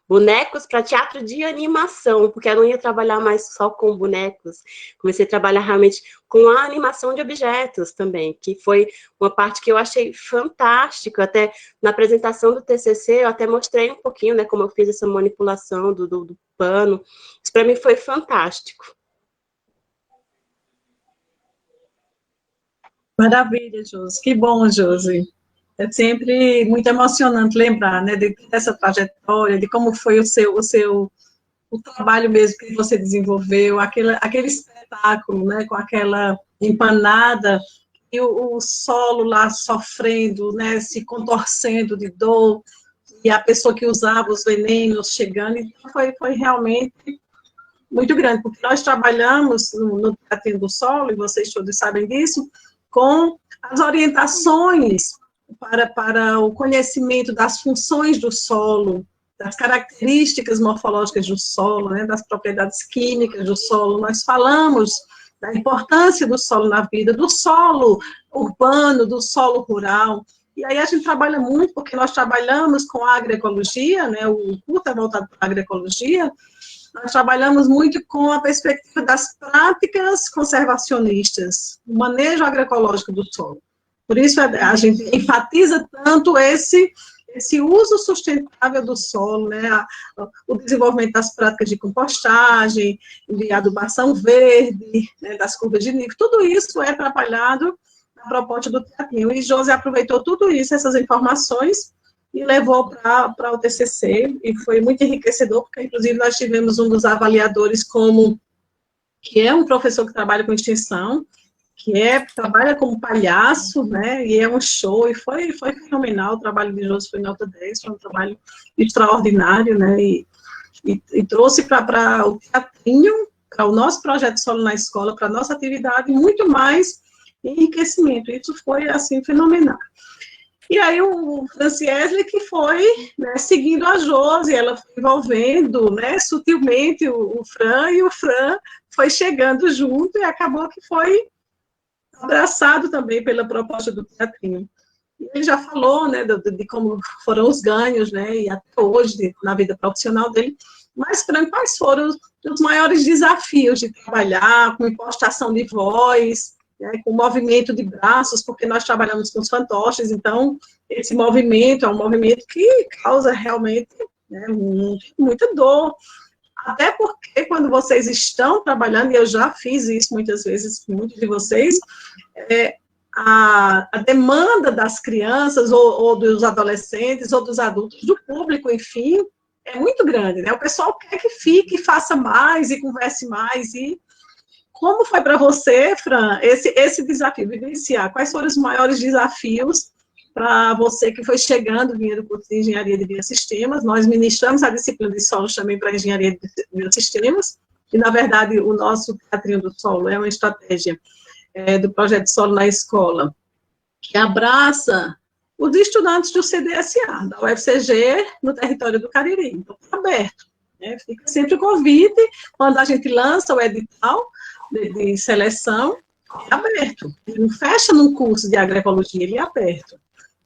bonecos para teatro de animação, porque eu não ia trabalhar mais só com bonecos, comecei a trabalhar realmente com a animação de objetos também, que foi uma parte que eu achei fantástico, até na apresentação do TCC eu até mostrei um pouquinho, né, como eu fiz essa manipulação do pano, isso para mim foi fantástico. Maravilha, Josi, que bom, Josi. É sempre muito emocionante lembrar, né, dessa trajetória, de como foi o trabalho mesmo que você desenvolveu, aquele espetáculo, né, com aquela empanada, e o solo lá sofrendo, né, se contorcendo de dor, e a pessoa que usava os venenos chegando, então foi realmente muito grande, porque nós trabalhamos no Teatrinho do Solo, e vocês todos sabem disso, com as orientações para o conhecimento das funções do solo, das características morfológicas do solo, né, das propriedades químicas do solo. Nós falamos da importância do solo na vida, do solo urbano, do solo rural. E aí a gente trabalha muito, porque nós trabalhamos com a agroecologia, né, o curso é voltado para a agroecologia, nós trabalhamos muito com a perspectiva das práticas conservacionistas, o manejo agroecológico do solo. Por isso, a gente enfatiza tanto esse uso sustentável do solo, né, o desenvolvimento das práticas de compostagem, de adubação verde, né, das curvas de nível, tudo isso é trabalhado na proposta do teatrinho. E Josi aproveitou tudo isso, essas informações, e levou para o TCC, e foi muito enriquecedor, porque, inclusive, nós tivemos um dos avaliadores que é um professor que trabalha com extensão, trabalha como palhaço, né, e é um show, e foi fenomenal, o trabalho de Josi foi nota 10, foi um trabalho extraordinário, né, e trouxe para o teatrinho, para o nosso projeto Solo na Escola, para a nossa atividade, muito mais enriquecimento, isso foi, assim, fenomenal. E aí o Franciesle que foi, né, seguindo a Josi, ela foi envolvendo, né, sutilmente o Fran, e o Fran foi chegando junto, e acabou que foi abraçado também pela proposta do teatrinho. E ele já falou, né, de como foram os ganhos, né, e até hoje, na vida profissional dele, mas, Fran, quais foram os maiores desafios de trabalhar com impostação de voz, né, com movimento de braços, porque nós trabalhamos com os fantoches, então, esse movimento é um movimento que causa realmente, né, muita dor, até porque quando vocês estão trabalhando, e eu já fiz isso muitas vezes com muitos de vocês, a demanda das crianças, ou dos adolescentes, ou dos adultos, do público, enfim, é muito grande, né? O pessoal quer que fique, faça mais, e converse mais, e como foi para você, Fran, esse desafio, vivenciar? Quais foram os maiores desafios para você que foi chegando, vinha do curso de Engenharia de Biosistemas? Nós ministramos a disciplina de solos também para Engenharia de Biosistemas, e, na verdade, o nosso Teatrinho do Solo é uma estratégia do projeto Solo na Escola, que abraça os estudantes do CDSA, da UFCG, no território do Cariri. Então, está aberto. Né? Fica sempre o convite, quando a gente lança o edital de seleção, é aberto. Ele não fecha num curso de agroecologia, ele é aberto.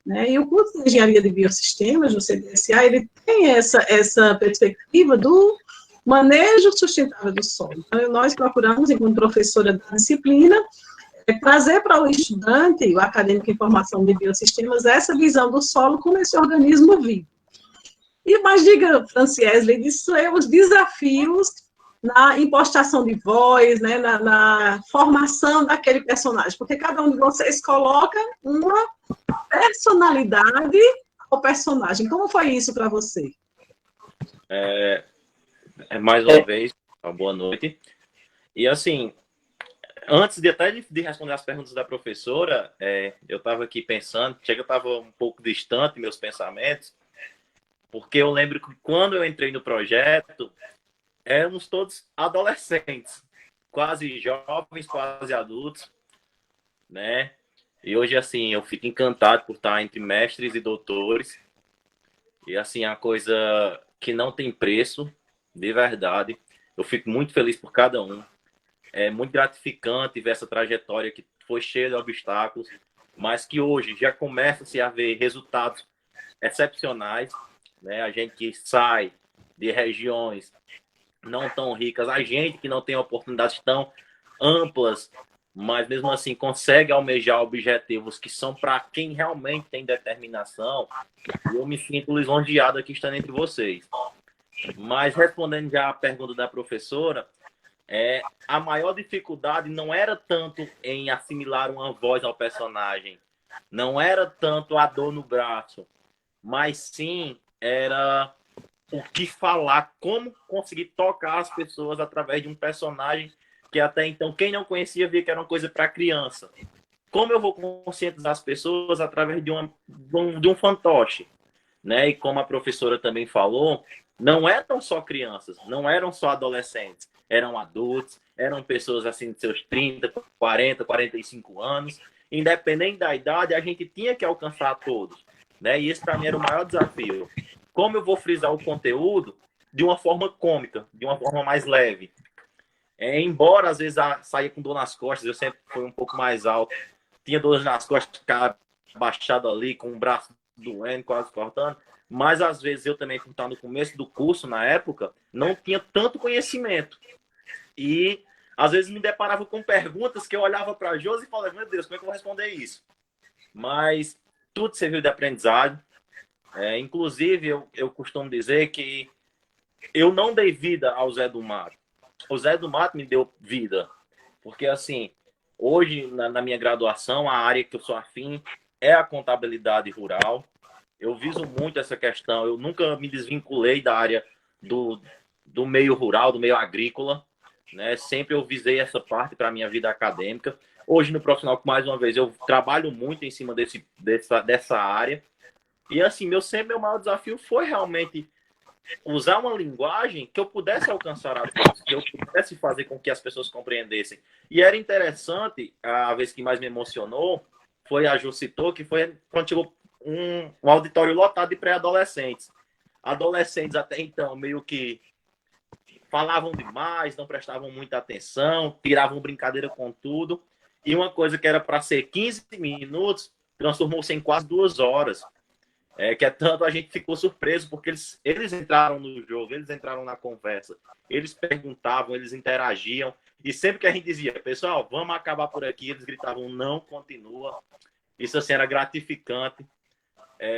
Né? E o curso de Engenharia de Biosistemas, no CDSA, ele tem essa perspectiva do manejo sustentável do solo. Então, nós procuramos, enquanto professora da disciplina, trazer para o estudante, o acadêmico em formação de biosistemas, essa visão do solo como esse organismo vivo. Mas diga, Franciesley, isso são os desafios na impostação de voz, né, na formação daquele personagem, porque cada um de vocês coloca uma personalidade ao personagem. Como foi isso para você? Mais uma vez, uma boa noite. E assim, antes de até de responder as perguntas da professora, eu estava aqui pensando, chega, eu estava um pouco distante meus pensamentos, porque eu lembro que quando eu entrei no projeto, éramos todos adolescentes, quase jovens, quase adultos, né? E hoje, assim, eu fico encantado por estar entre mestres e doutores. E, assim, é uma coisa que não tem preço, de verdade. Eu fico muito feliz por cada um. É muito gratificante ver essa trajetória que foi cheia de obstáculos, mas que hoje já começa-se a ver resultados excepcionais, né? A gente que sai de regiões não tão ricas, a gente que não tem oportunidades tão amplas, mas mesmo assim consegue almejar objetivos que são para quem realmente tem determinação. Eu me sinto lisonjeado aqui estando entre vocês. Mas respondendo já a pergunta da professora, a maior dificuldade não era tanto em assimilar uma voz ao personagem, não era tanto a dor no braço, mas sim era o que falar, como conseguir tocar as pessoas através de um personagem que até então quem não conhecia via que era uma coisa para criança. Como eu vou conscientizar as pessoas através de um fantoche, né? E como a professora também falou, não eram só crianças, não eram só adolescentes, eram adultos, eram pessoas assim de seus 30, 40, 45 anos. Independente da idade, a gente tinha que alcançar todos, né? E esse para mim era o maior desafio. Como eu vou frisar o conteúdo de uma forma cômica, de uma forma mais leve. Embora às vezes saia com dor nas costas, eu sempre fui um pouco mais alto, tinha dor nas costas, ficava baixado ali, com o braço doendo, quase cortando, mas às vezes eu também, por estar no começo do curso, na época, não tinha tanto conhecimento. E às vezes me deparava com perguntas que eu olhava para a Josi e falava, meu Deus, como é que eu vou responder isso? Mas tudo serviu de aprendizado. Inclusive, eu costumo dizer que eu não dei vida ao Zé do Mato. O Zé do Mato me deu vida. Porque, assim, hoje, na minha graduação, a área que eu sou afim é a contabilidade rural. Eu viso muito essa questão. Eu nunca me desvinculei da área do meio rural, do meio agrícola, né? Sempre eu visei essa parte para a minha vida acadêmica. Hoje, no profissional, mais uma vez, eu trabalho muito em cima dessa área. E, assim, meu maior desafio foi realmente usar uma linguagem que eu pudesse alcançar a todos, que eu pudesse fazer com que as pessoas compreendessem. E era interessante, a vez que mais me emocionou, foi a Ju citou, que foi quando chegou um auditório lotado de pré-adolescentes. Adolescentes até então meio que falavam demais, não prestavam muita atenção, tiravam brincadeira com tudo. E uma coisa que era para ser 15 minutos, transformou-se em quase 2 horas. Que é tanto a gente ficou surpreso, porque eles entraram no jogo, eles entraram na conversa, eles perguntavam, eles interagiam, e sempre que a gente dizia, pessoal, vamos acabar por aqui, eles gritavam, não, continua. Isso, assim, era gratificante,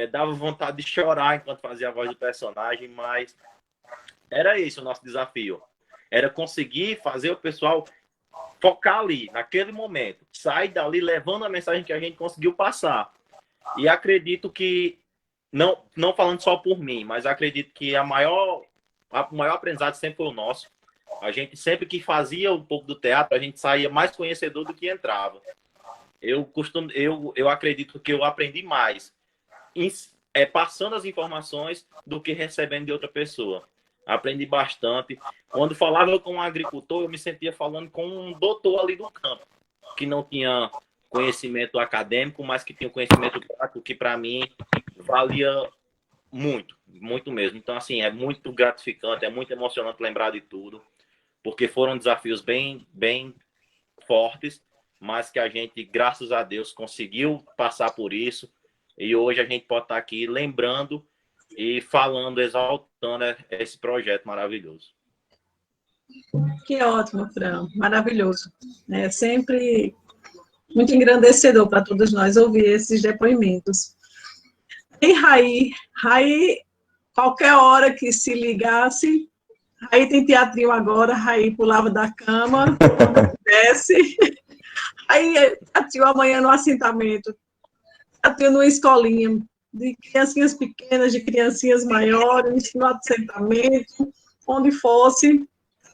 dava vontade de chorar enquanto fazia a voz do personagem, mas era esse o nosso desafio, era conseguir fazer o pessoal focar ali, naquele momento, sair dali levando a mensagem que a gente conseguiu passar. E acredito que não falando só por mim, mas acredito que o maior aprendizado sempre foi o nosso. A gente sempre que fazia um pouco do teatro, a gente saía mais conhecedor do que entrava. Eu acredito que eu aprendi mais passando as informações do que recebendo de outra pessoa. Aprendi bastante. Quando falava com um agricultor, eu me sentia falando com um doutor ali do campo, que não tinha conhecimento acadêmico, mas que tinha conhecimento prático, que para mim valia muito, muito mesmo. Então, assim, é muito gratificante, é muito emocionante lembrar de tudo, porque foram desafios bem, bem fortes, mas que a gente, graças a Deus, conseguiu passar por isso, e hoje a gente pode estar aqui lembrando e falando, exaltando esse projeto maravilhoso. Que ótimo, Fran, maravilhoso. É sempre muito engrandecedor para todos nós ouvir esses depoimentos. E Raí, qualquer hora que se ligasse, Raí tem teatrinho agora, Raí pulava da cama, quando desce, aí teatrinho amanhã no assentamento, teatrinho numa escolinha, de criancinhas pequenas, de criancinhas maiores, no assentamento, onde fosse,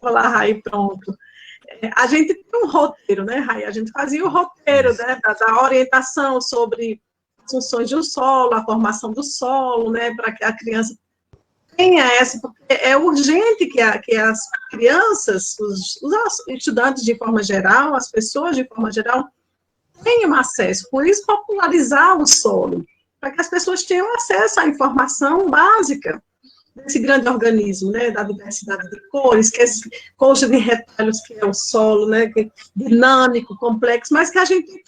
lá, Raí, pronto. A gente tem um roteiro, né, Raí? A gente fazia o roteiro, né, da orientação sobre as funções do solo, a formação do solo, né, para que a criança tenha essa, porque é urgente que as crianças, os estudantes de forma geral, as pessoas de forma geral, tenham acesso, por isso popularizar o solo, para que as pessoas tenham acesso à informação básica desse grande organismo, né, da diversidade de cores, que é esse coxa de retalhos que é o solo, né, que é dinâmico, complexo, mas que a gente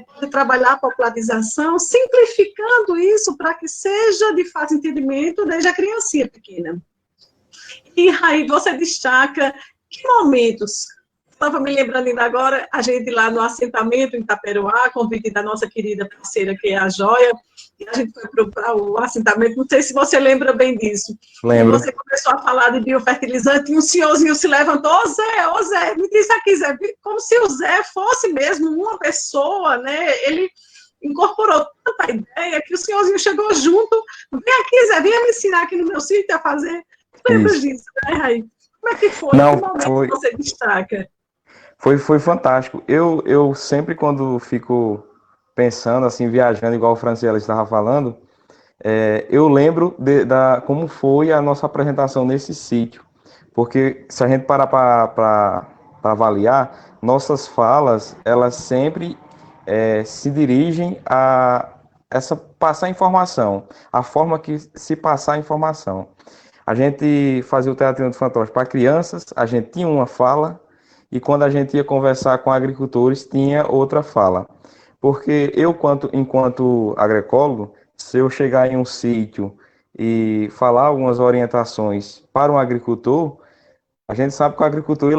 pode trabalhar a popularização, simplificando isso para que seja de fácil entendimento desde a criancinha pequena. E aí você destaca que momentos. Estava me lembrando ainda agora, a gente lá no assentamento em Itaperuá, convite da nossa querida parceira, que é a Joia, e a gente foi para o assentamento, não sei se você lembra bem disso. Lembro. E você começou a falar de biofertilizante, e um senhorzinho se levantou, ô Zé, me diz aqui, Zé, como se o Zé fosse mesmo uma pessoa, né? Ele incorporou tanta ideia que o senhorzinho chegou junto, vem aqui, Zé, venha me ensinar aqui no meu sítio a fazer. Lembra disso, né, Raí? Como é que foi? Não, que momento foi... você destaca? Foi fantástico. Eu sempre, quando fico pensando, assim, viajando, igual o Franciela estava falando, eu lembro como foi a nossa apresentação nesse sítio. Porque se a gente parar para avaliar, nossas falas, elas sempre se dirigem a passar informação, a forma que se passar a informação. A gente fazia o Teatrinho do Fantoche para crianças, a gente tinha uma fala, e quando a gente ia conversar com agricultores, tinha outra fala. Porque eu, enquanto agroecólogo, se eu chegar em um sítio e falar algumas orientações para um agricultor, a gente sabe que o agricultor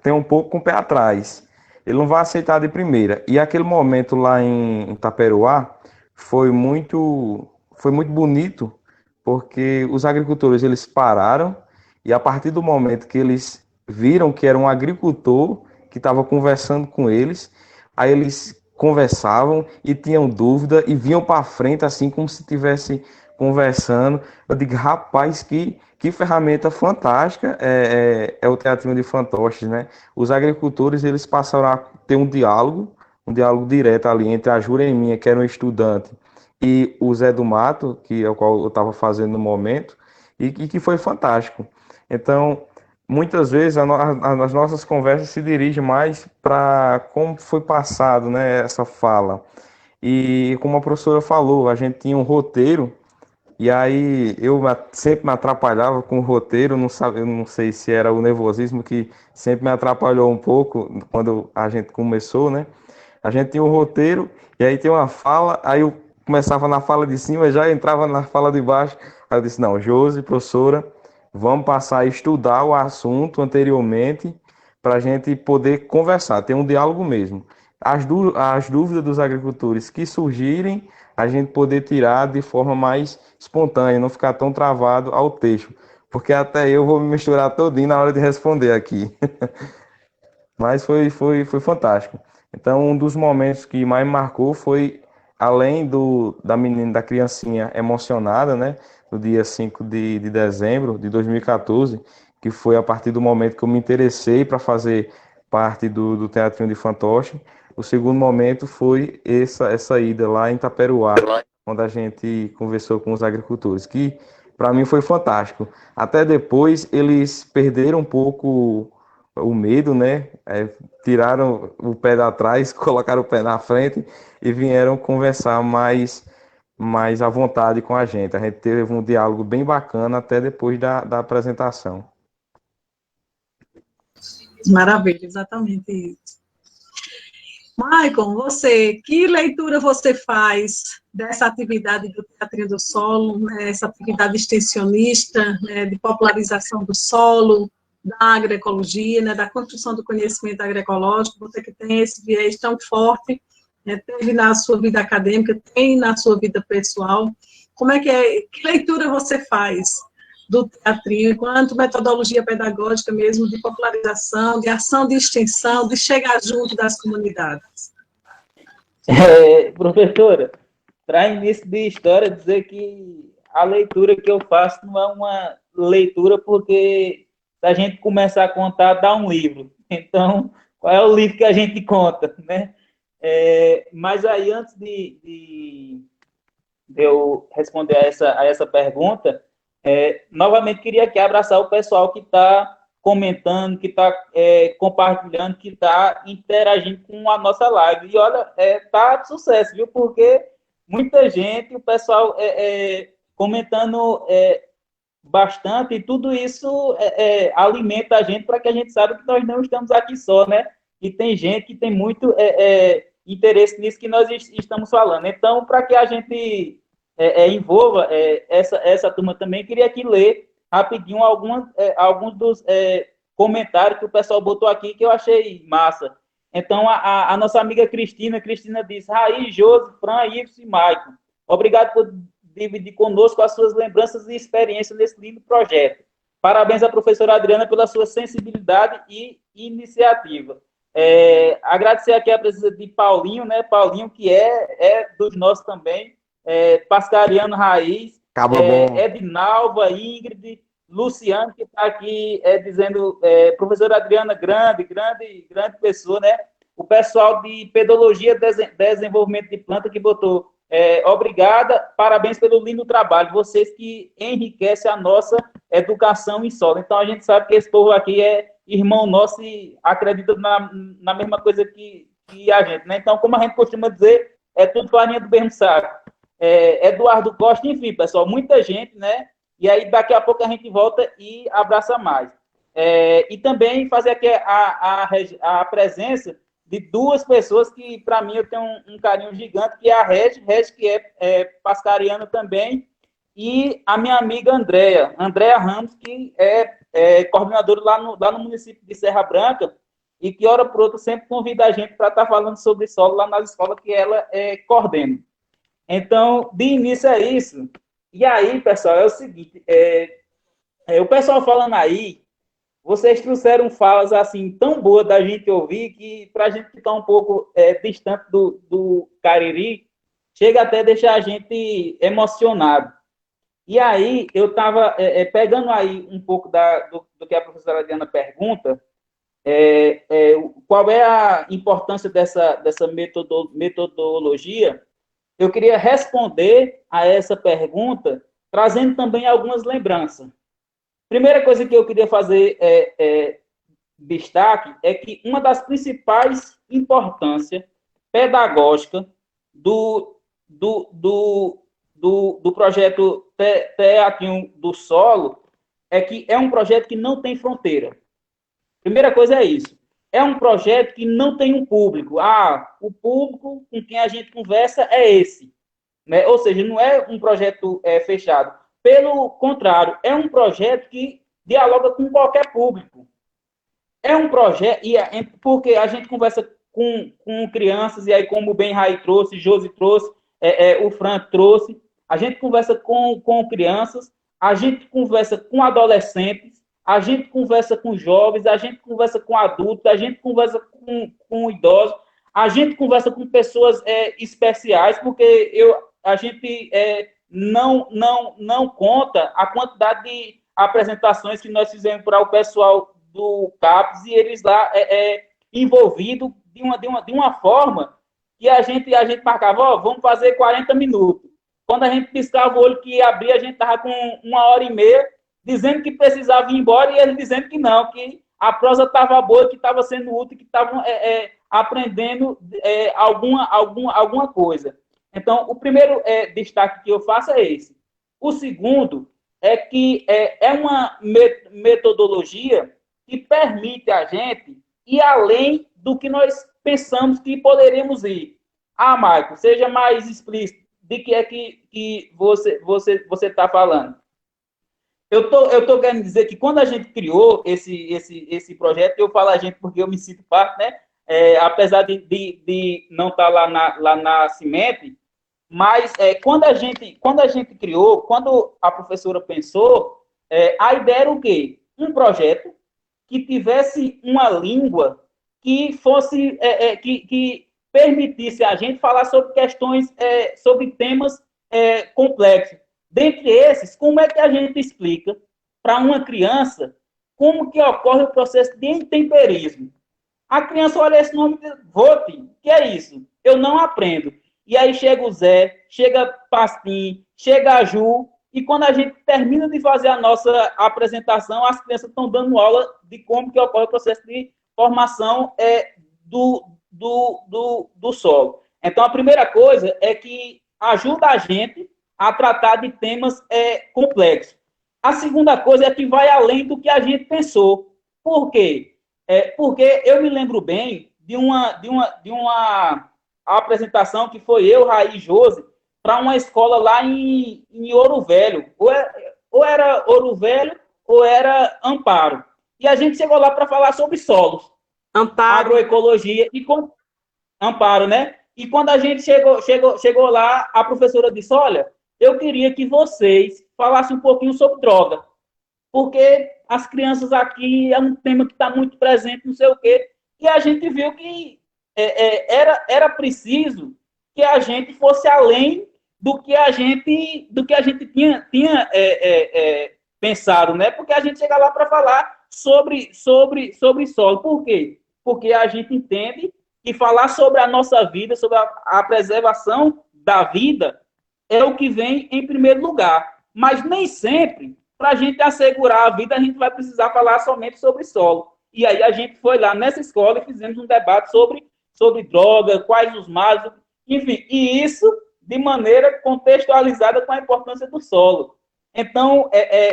tem um pouco com o pé atrás. Ele não vai aceitar de primeira. E aquele momento lá em Itaperuá foi muito bonito, porque os agricultores eles pararam e a partir do momento que eles viram que era um agricultor que estava conversando com eles, aí eles conversavam e tinham dúvida e vinham para frente assim como se estivesse conversando. Eu digo, rapaz, que ferramenta fantástica é o Teatrinho de Fantoches, né? Os agricultores eles passaram a ter um diálogo direto ali entre a Jureminha, que era um estudante, e o Zé do Mato, que é o qual eu estava fazendo no momento, e que foi fantástico. Então, muitas vezes as nossas conversas se dirigem mais para como foi passado, né, essa fala. E como a professora falou, a gente tinha um roteiro, e aí eu sempre me atrapalhava com o roteiro, eu não sei se era o nervosismo que sempre me atrapalhou um pouco quando a gente começou, né? A gente tinha um roteiro, e aí tem uma fala, aí eu começava na fala de cima, já entrava na fala de baixo. Aí eu disse, não, Josi, professora, vamos passar a estudar o assunto anteriormente para a gente poder conversar, ter um diálogo mesmo. As dúvidas dos agricultores que surgirem, a gente poder tirar de forma mais espontânea, não ficar tão travado ao texto. Porque até eu vou me misturar todinho na hora de responder aqui. Mas foi fantástico. Então, um dos momentos que mais me marcou foi, além da criancinha emocionada, né? No dia 5 de dezembro de 2014, que foi a partir do momento que eu me interessei para fazer parte do Teatrinho de Fantoche. O segundo momento foi essa ida lá em Itaperuá, onde a gente conversou com os agricultores, que para mim foi fantástico. Até depois eles perderam um pouco o medo, né? Tiraram o pé da trás, colocaram o pé na frente e vieram conversar mais à vontade com a gente. A gente teve um diálogo bem bacana até depois da apresentação. Maravilha, exatamente isso. Maicon, que leitura você faz dessa atividade do Teatrinho do Solo, né, essa atividade extensionista, né, de popularização do solo? da agroecologia, né, da construção do conhecimento agroecológico, você que tem esse viés tão forte, né, teve na sua vida acadêmica, tem na sua vida pessoal, como é, que leitura você faz do teatrinho, enquanto metodologia pedagógica mesmo, de popularização, de ação de extensão, de chegar junto das comunidades? Professora, para início de história, dizer que a leitura que eu faço não é uma leitura porque se a gente começar a contar, dá um livro. Então, qual é o livro que a gente conta, né? Mas aí, antes de eu responder a essa pergunta, novamente queria aqui abraçar o pessoal que está comentando, que está compartilhando, que está interagindo com a nossa live. E olha, tá de sucesso, viu? Porque muita gente, o pessoal comentando bastante, e tudo isso alimenta a gente para que a gente saiba que nós não estamos aqui só, né? E tem gente que tem muito interesse nisso que nós estamos falando. Então, para que a gente envolva essa turma também, queria aqui ler rapidinho alguns dos comentários que o pessoal botou aqui, que eu achei massa. Então, a nossa amiga Cristina diz: Raiz, Josi, Fran, Ives e Maicon, obrigado por dividir conosco as suas lembranças e experiências nesse lindo projeto. Parabéns à professora Adriana pela sua sensibilidade e iniciativa. Agradecer aqui a presença de Paulinho, né? Paulinho, que é dos nossos também, Pascariano Raiz, Edinalva, Ingrid, Luciano, que está aqui dizendo, professora Adriana, grande pessoa, né? O pessoal de Pedologia Desenvolvimento de Planta que botou, obrigada, parabéns pelo lindo trabalho, vocês que enriquecem a nossa educação em solo. Então, a gente sabe que esse povo aqui é irmão nosso e acredita na mesma coisa que a gente, né? Então, como a gente costuma dizer, é tudo farinha do mesmo saco. Eduardo Costa, enfim, pessoal, muita gente, né? E aí, daqui a pouco a gente volta e abraça mais. E também fazer aqui a presença de duas pessoas que, para mim, eu tenho um carinho gigante, que é a Regi, que é pascariana também, e a minha amiga Andréa Ramos, que é coordenadora lá no município de Serra Branca, e que, hora por outra, sempre convida a gente para estar falando sobre solo lá nas escolas que ela coordena. Então, de início é isso. E aí, pessoal, é o seguinte, o pessoal falando aí, vocês trouxeram falas assim tão boas da gente ouvir que, para a gente ficar um pouco distante do Cariri, chega até a deixar a gente emocionado. E aí, eu estava pegando aí um pouco do que a professora Adriana pergunta, qual é a importância dessa metodologia. Eu queria responder a essa pergunta, trazendo também algumas lembranças. Primeira coisa que eu queria fazer destaque é que uma das principais importâncias pedagógicas do projeto Teatrinho do Solo é que é um projeto que não tem fronteira. Primeira coisa é isso. É um projeto que não tem um público. O público com quem a gente conversa é esse. Né? Ou seja, não é um projeto fechado. Pelo contrário, é um projeto que dialoga com qualquer público. É um projeto, porque a gente conversa com crianças, e aí como o Ben Rai trouxe, Josi trouxe, o Fran trouxe, a gente conversa com crianças, a gente conversa com adolescentes, a gente conversa com jovens, a gente conversa com adultos, a gente conversa com idosos, a gente conversa com pessoas especiais, porque a gente não conta a quantidade de apresentações que nós fizemos para o pessoal do CAPES, e eles lá envolvidos de uma forma que a gente marcava, vamos fazer 40 minutos. Quando a gente piscava o olho que ia abrir, a gente estava com 1h30, dizendo que precisava ir embora, e eles dizendo que não, que a prosa estava boa, que estava sendo útil, que estavam aprendendo alguma coisa. Então, o primeiro destaque que eu faço é esse. O segundo é que é uma metodologia que permite a gente ir além do que nós pensamos que poderíamos ir. Maicon, seja mais explícito de que é que você está falando. eu tô querendo dizer que quando a gente criou esse projeto, eu falo a gente porque eu me sinto parte, né? Apesar de não estar lá na Cimente, mas quando a gente criou, quando a professora pensou, a ideia era o quê? Um projeto que tivesse uma língua que fosse, que permitisse a gente falar sobre questões, sobre temas complexos. Dentre esses, como é que a gente explica para uma criança como que ocorre o processo de intemperismo? A criança olha esse nome e diz, Vote, que é isso? Eu não aprendo. E aí chega o Zé, chega Pastim, chega a Ju, e quando a gente termina de fazer a nossa apresentação, as crianças estão dando aula de como que ocorre o processo de formação do solo. Então, a primeira coisa é que ajuda a gente a tratar de temas complexos. A segunda coisa é que vai além do que a gente pensou. Por quê? Porque eu me lembro bem de uma apresentação que foi eu, Raí e Josi, para uma escola lá em Ouro Velho. Ou era Ouro Velho ou era Amparo. E a gente chegou lá para falar sobre solos. Amparo. Agroecologia. Amparo, né? E quando a gente chegou lá, a professora disse, olha, eu queria que vocês falassem um pouquinho sobre droga. Porque as crianças aqui é um tema que está muito presente, não sei o quê. E a gente viu que era preciso que a gente fosse além do que a gente tinha pensado, né? Porque a gente chega lá para falar sobre solo. Por quê? Porque a gente entende que falar sobre a nossa vida, sobre a preservação da vida, é o que vem em primeiro lugar. Mas nem sempre, para a gente assegurar a vida, a gente vai precisar falar somente sobre solo. E aí a gente foi lá nessa escola e fizemos um debate sobre droga, quais os males, enfim, e isso de maneira contextualizada com a importância do solo. Então,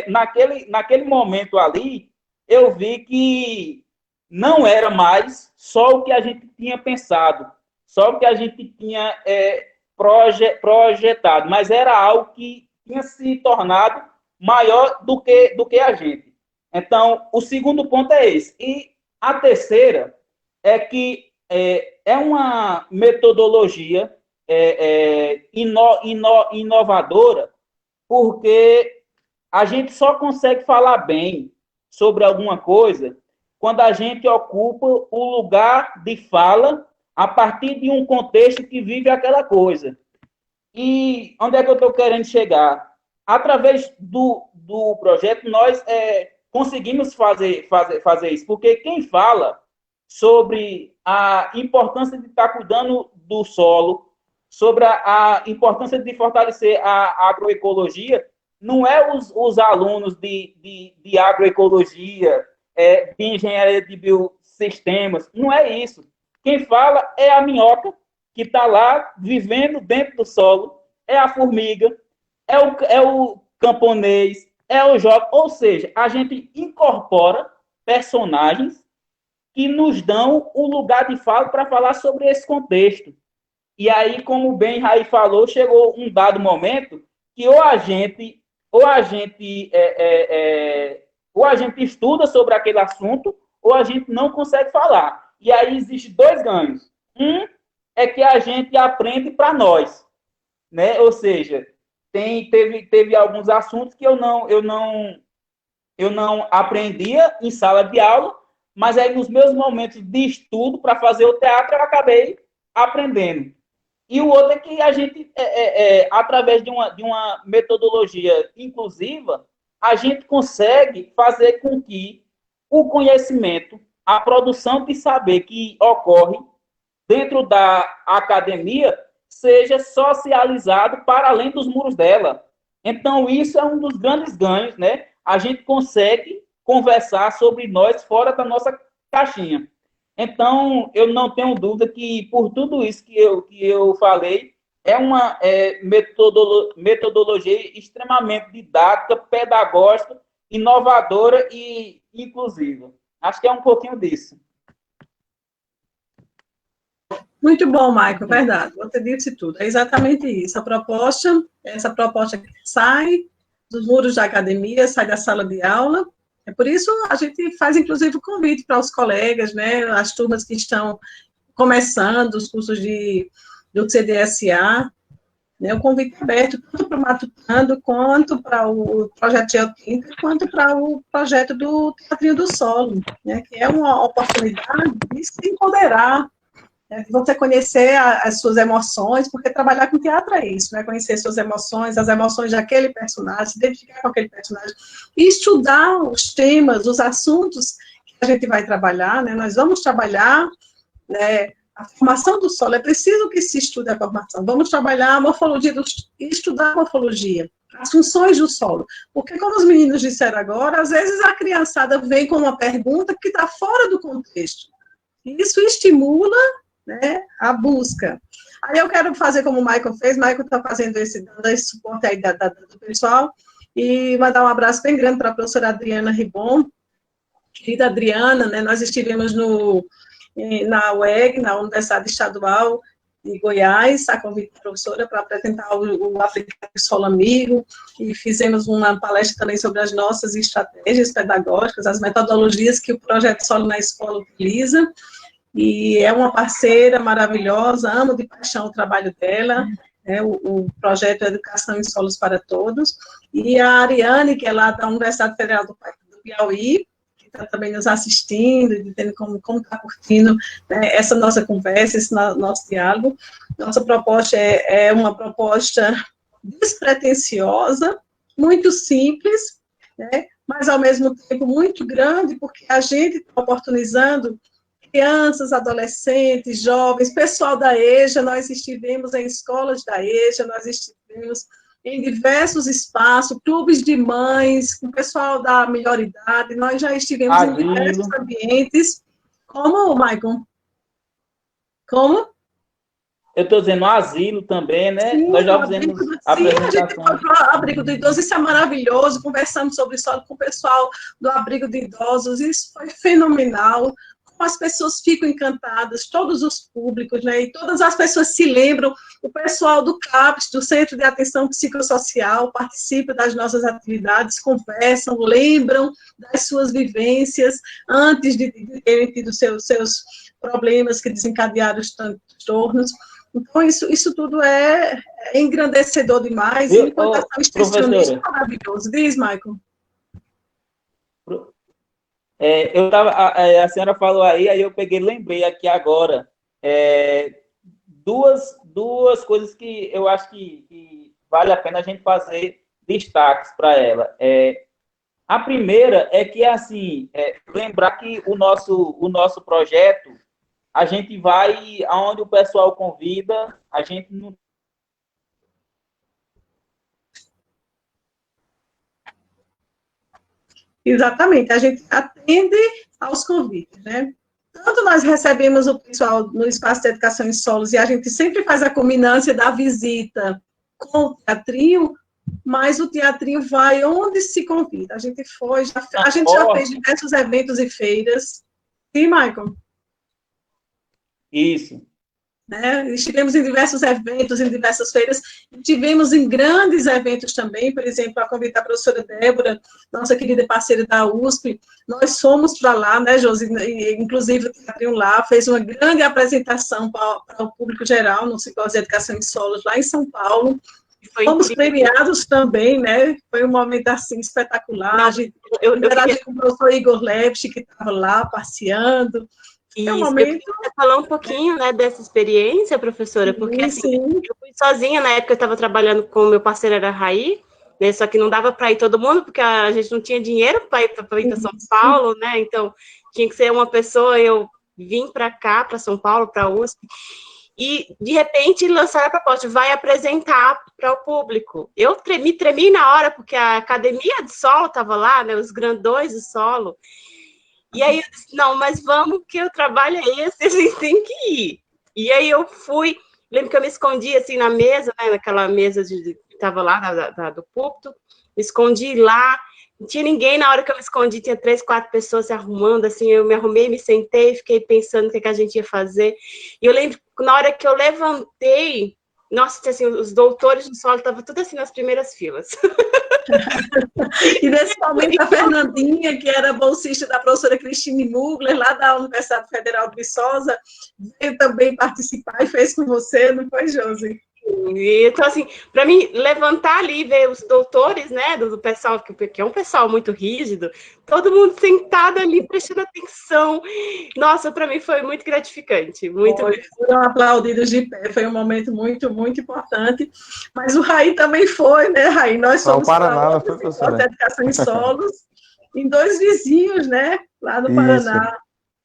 naquele momento ali, eu vi que não era mais só o que a gente tinha pensado, só o que a gente tinha projetado, mas era algo que tinha se tornado maior do que a gente. Então, o segundo ponto é esse. E a terceira é que é uma metodologia inovadora, porque a gente só consegue falar bem sobre alguma coisa quando a gente ocupa o lugar de fala a partir de um contexto que vive aquela coisa. E onde é que eu estou querendo chegar? Através do projeto, nós conseguimos fazer isso, porque quem fala sobre a importância de estar cuidando do solo, sobre a importância de fortalecer a agroecologia, não é os alunos de agroecologia, de engenharia de biosistemas, não é isso. Quem fala é a minhoca, que está lá vivendo dentro do solo, é a formiga, é o camponês, é o jovem, ou seja, a gente incorpora personagens que nos dão o lugar de fala para falar sobre esse contexto. E aí, como bem Raí falou, chegou um dado momento que ou a gente estuda sobre aquele assunto, ou a gente não consegue falar. E aí existem dois ganhos. Um é que a gente aprende para nós, né? Ou seja, teve alguns assuntos que eu não aprendia em sala de aula, mas aí nos meus momentos de estudo para fazer o teatro eu acabei aprendendo. E o outro é que a gente, através de uma metodologia inclusiva, a gente consegue fazer com que o conhecimento, a produção de saber que ocorre dentro da academia seja socializado para além dos muros dela. Então, isso é um dos grandes ganhos, né? A gente consegue conversar sobre nós fora da nossa caixinha. Então, eu não tenho dúvida que, por tudo isso que eu falei, é uma metodologia extremamente didática, pedagógica, inovadora e inclusiva. Acho que é um pouquinho disso. Muito bom, Michael, verdade. Você disse tudo. É exatamente isso. Essa proposta que sai dos muros da academia, sai da sala de aula. É por isso a gente faz, inclusive, o convite para os colegas, né, as turmas que estão começando, os cursos do CDSA, né, o convite aberto, tanto para o Matutando, quanto para o projeto Geotinta, quanto para o projeto do Teatrinho do Solo, né, que é uma oportunidade de se empoderar, né, de você conhecer as suas emoções, porque trabalhar com teatro é isso, né, conhecer suas emoções, as emoções daquele personagem, se identificar com aquele personagem, e estudar os temas, os assuntos que a gente vai trabalhar, né, nós vamos trabalhar, né, a formação do solo, é preciso que se estude a formação. Vamos trabalhar a morfologia, estudar a morfologia, as funções do solo. Porque, como os meninos disseram agora, às vezes a criançada vem com uma pergunta que está fora do contexto. E isso estimula, né, a busca. Aí eu quero fazer como o Michael fez, o Michael está fazendo esse suporte aí do pessoal, e mandar um abraço bem grande para a professora Adriana Ribon, querida Adriana, né, nós estivemos na UEG, na Universidade Estadual de Goiás, a convite da professora para apresentar o aplicativo Solo Amigo, e fizemos uma palestra também sobre as nossas estratégias pedagógicas, as metodologias que o Projeto Solo na Escola utiliza, e é uma parceira maravilhosa, amo de paixão o trabalho dela, né, o projeto Educação em Solos para Todos, e a Ariane, que é lá da Universidade Federal do Piauí, está também nos assistindo, entendendo como está curtindo, né, essa nossa conversa, esse nosso diálogo. Nossa proposta é uma proposta despretensiosa, muito simples, né, mas ao mesmo tempo muito grande, porque a gente está oportunizando crianças, adolescentes, jovens, pessoal da EJA, nós estivemos em escolas da EJA, nós estivemos em diversos espaços, clubes de mães, com o pessoal da melhor idade, nós já estivemos em diversos ambientes. Como, Maicon? Como? Eu estou dizendo asilo também, né? Sim, nós já fizemos apresentação. Sim, a gente foi para o abrigo do idoso, isso é maravilhoso, conversamos sobre isso com o pessoal do abrigo de idosos, isso foi fenomenal. As pessoas ficam encantadas, todos os públicos, né, e todas as pessoas se lembram, o pessoal do CAPS, do Centro de Atenção Psicossocial, participa das nossas atividades, conversam, lembram das suas vivências, antes de terem tido seus problemas que desencadearam os transtornos. Então, isso tudo é engrandecedor demais, e enquanto extensionista é maravilhoso. Diz, Michael. A senhora falou aí eu lembrei aqui agora, duas coisas que eu acho que vale a pena a gente fazer destaques para ela. A primeira é que, assim, lembrar que o nosso projeto, a gente vai aonde o pessoal convida, a gente não... Exatamente, a gente atende aos convites, né? Tanto nós recebemos o pessoal no Espaço de Educação em Solos, e a gente sempre faz a combinância da visita com o teatrinho, mas o teatrinho vai onde se convida. A gente já fez diversos eventos e feiras. Sim, Michael? Isso. Né? Estivemos em diversos eventos, em diversas feiras, tivemos em grandes eventos também, por exemplo, a convite da professora Débora, nossa querida parceira da USP, nós fomos para lá, né, Josi, inclusive o teatrinho lá, fez uma grande apresentação para o público geral, no Simpósio de Educação em Solos, lá em São Paulo, fomos premiados também, né, foi um momento assim espetacular, eu interagi com o professor Igor Lepsch, que estava lá passeando. Isso, eu queria falar um pouquinho, né, dessa experiência, professora, porque assim, eu fui sozinha, na época eu estava trabalhando com o meu parceiro, era Raí, né, só que não dava para ir todo mundo, porque a gente não tinha dinheiro para ir para São Paulo, né, então tinha que ser uma pessoa, eu vim para cá, para São Paulo, para a USP, e de repente lançaram a proposta, vai apresentar para o público. Eu me tremi na hora, porque a academia de solo estava lá, né, os grandões de solo. E aí eu disse, não, mas vamos, que o trabalho é esse, a gente tem que ir. E aí eu fui, lembro que eu me escondi assim na mesa, né, naquela mesa que estava lá, do púlpito, me escondi lá, não tinha ninguém, na hora que eu me escondi, tinha 3, 4 pessoas se arrumando, assim, eu me arrumei, me sentei, fiquei pensando o que a gente ia fazer. E eu lembro que na hora que eu levantei, Nossa, assim, os doutores do solo estavam tudo assim nas primeiras filas. E nesse momento a Fernandinha, que era bolsista da professora Cristine Mugler, lá da Universidade Federal de Viçosa, veio também participar e fez com você, não foi, Josi? Então, assim, para mim, levantar ali e ver os doutores, né, do pessoal, que é um pessoal muito rígido, todo mundo sentado ali, prestando atenção. Nossa, para mim foi muito gratificante, muito mesmo. Foram aplaudidos de pé, foi um momento muito, muito importante. Mas o Raí também foi, né, Raí? Nós somos Paraná, não foi, professora? de Educação em Solos, em 2 vizinhos, né, lá no Isso. Paraná.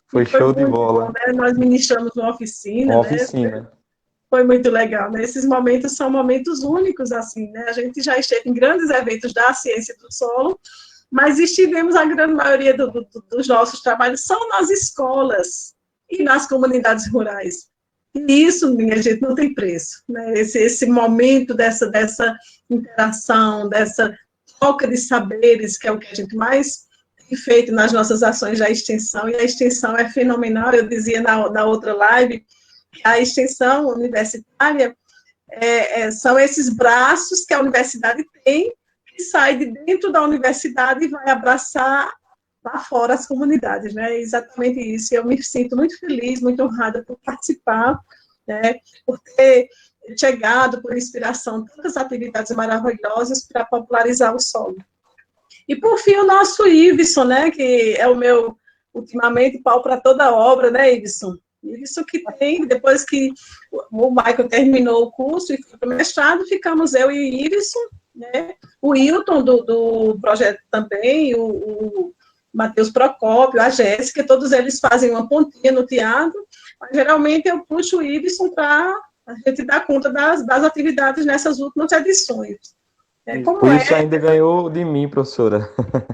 Foi show de bola. Bom, né? Nós ministramos uma oficina, Uma né? oficina. Foi muito legal, né? Esses momentos são momentos únicos, assim, né? A gente já esteve em grandes eventos da ciência do solo, mas estivemos, a grande maioria dos nossos trabalhos são nas escolas e nas comunidades rurais. E isso, minha gente, não tem preço, né? Esse momento dessa interação, dessa troca de saberes, que é o que a gente mais tem feito nas nossas ações da extensão, e a extensão é fenomenal. Eu dizia na outra live, a extensão universitária são esses braços que a universidade tem, que sai de dentro da universidade e vai abraçar lá fora as comunidades, né? É exatamente isso. Eu me sinto muito feliz, muito honrada por participar, né? Por ter chegado, por inspiração, tantas atividades maravilhosas para popularizar o solo. E, por fim, o nosso Iveson, né? Que é o meu, ultimamente, pau para toda obra, né, Iveson? Isso que tem, depois que o Michael terminou o curso e foi para o mestrado, ficamos eu e o Iveson, né? O Hilton do projeto também, o Matheus Procópio, a Jéssica, todos eles fazem uma pontinha no teatro, mas geralmente eu puxo o Iveson para a gente dar conta das atividades nessas últimas edições. O Wilson ainda ganhou de mim, professora.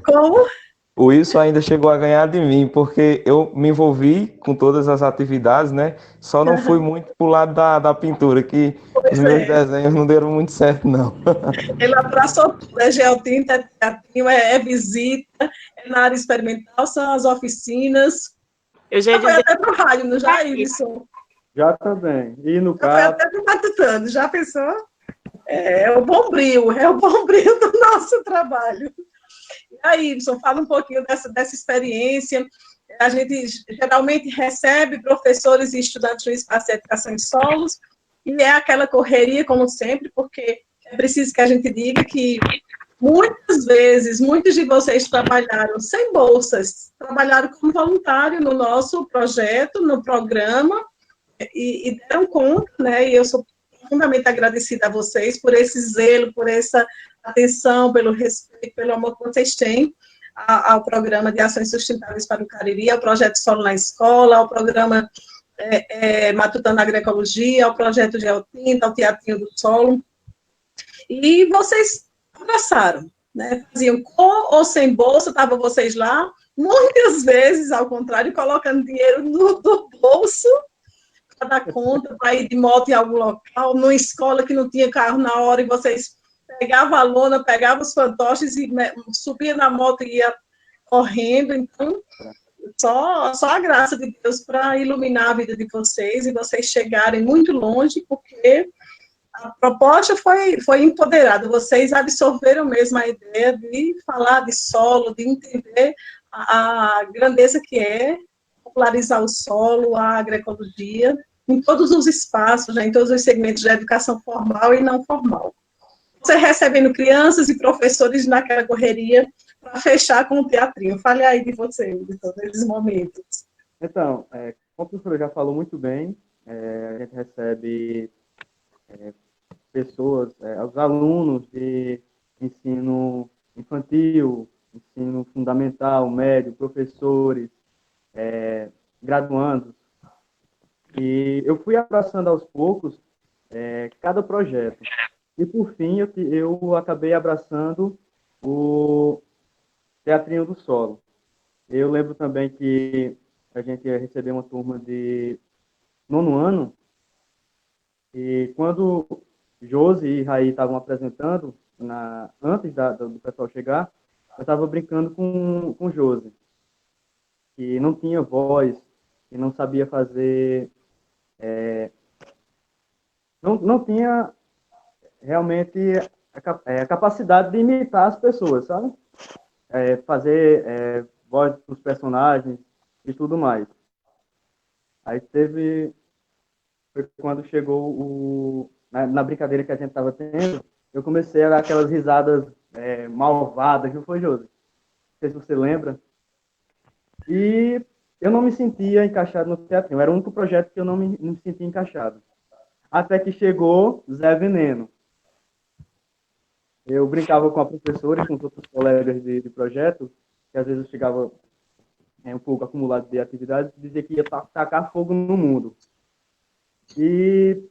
Como? O Wilson ainda chegou a ganhar de mim, porque eu me envolvi com todas as atividades, né? Só não fui muito pro lado da pintura, que os meus desenhos não deram muito certo, não. Ele abraçou tudo, é geotinta, é teatrinho, é visita, é na área experimental, são as oficinas. Eu já foi até pro rádio, não já, Iveson? Já também. E no Foi caso... até pro Matutano, já pensou? É o bombril do nosso trabalho. E aí, Iveson, fala um pouquinho dessa experiência. A gente geralmente recebe professores e estudantes no Espaço de Educação em Solos, e é aquela correria, como sempre, porque é preciso que a gente diga que muitas vezes, muitos de vocês trabalharam sem bolsas, trabalharam como voluntário no nosso projeto, no programa, e deram conta, né? E eu sou profundamente agradecida a vocês por esse zelo, por essa atenção, pelo respeito, pelo amor que vocês têm ao programa de ações sustentáveis para o Cariri, ao projeto Solo na Escola, ao programa Matutando Agroecologia, ao projeto Geotinta, ao Teatrinho do Solo. E vocês abraçaram, né? Faziam com ou sem bolsa, estavam vocês lá, muitas vezes, ao contrário, colocando dinheiro do bolso para dar conta, para ir de moto em algum local, numa escola que não tinha carro na hora, e vocês pegavam a lona, pegavam os fantoches e subia na moto e ia correndo. Então, só a graça de Deus para iluminar a vida de vocês e vocês chegarem muito longe, porque a proposta foi empoderada. Vocês absorveram mesmo a ideia de falar de solo, de entender a grandeza que é popularizar o solo, a agroecologia, em todos os espaços, né, em todos os segmentos da educação formal e não formal. Você recebendo crianças e professores naquela correria para fechar com o teatrinho. Fale aí de você, de todos esses momentos. Então, como a professora já falou muito bem, a gente recebe pessoas, os alunos de ensino infantil, ensino fundamental, médio, professores, graduandos. E eu fui abraçando aos poucos cada projeto. E, por fim, eu acabei abraçando o Teatrinho do Solo. Eu lembro também que a gente ia receber uma turma de 9º ano, e quando Josi e Raí estavam apresentando, antes do pessoal chegar, eu estava brincando com Josi, que não tinha voz, que não sabia fazer não tinha realmente a capacidade de imitar as pessoas, sabe? Fazer voz dos personagens e tudo mais. Aí foi quando chegou na brincadeira que a gente estava tendo, eu comecei a dar aquelas risadas malvadas, não foi, Josi? Não sei se você lembra. E eu não me sentia encaixado no teatrinho. Era o único projeto que eu não me sentia encaixado. Até que chegou Zé Veneno. Eu brincava com a professora e com os outros colegas de projeto, que às vezes eu chegava um pouco acumulado de atividades, dizia que ia tacar fogo no mundo. E,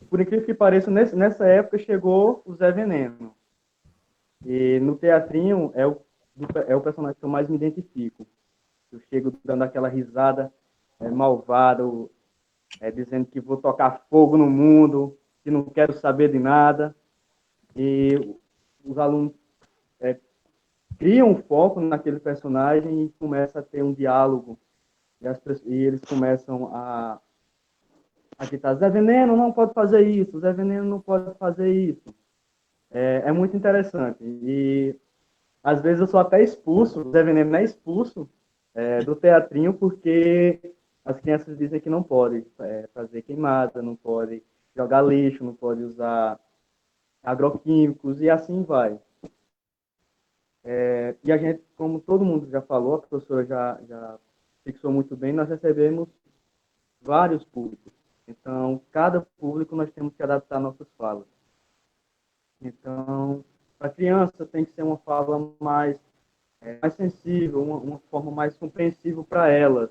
por incrível que pareça, nessa época chegou o Zé Veneno. E no teatrinho é o personagem que eu mais me identifico. Eu chego dando aquela risada malvada, dizendo que vou tocar fogo no mundo, que não quero saber de nada. E os alunos criam um foco naquele personagem e começa a ter um diálogo. E eles começam a gritar, Zé Veneno não pode fazer isso, Zé Veneno não pode fazer isso. É muito interessante. E, às vezes, eu sou até expulso, o Zé Veneno é expulso do teatrinho, porque as crianças dizem que não pode fazer queimada, não pode jogar lixo, não pode usar agroquímicos, e assim vai. E a gente, como todo mundo já falou, a professora já fixou muito bem, nós recebemos vários públicos. Então, cada público nós temos que adaptar nossas falas. Então, para a criança tem que ser uma fala mais sensível, uma forma mais compreensível para elas,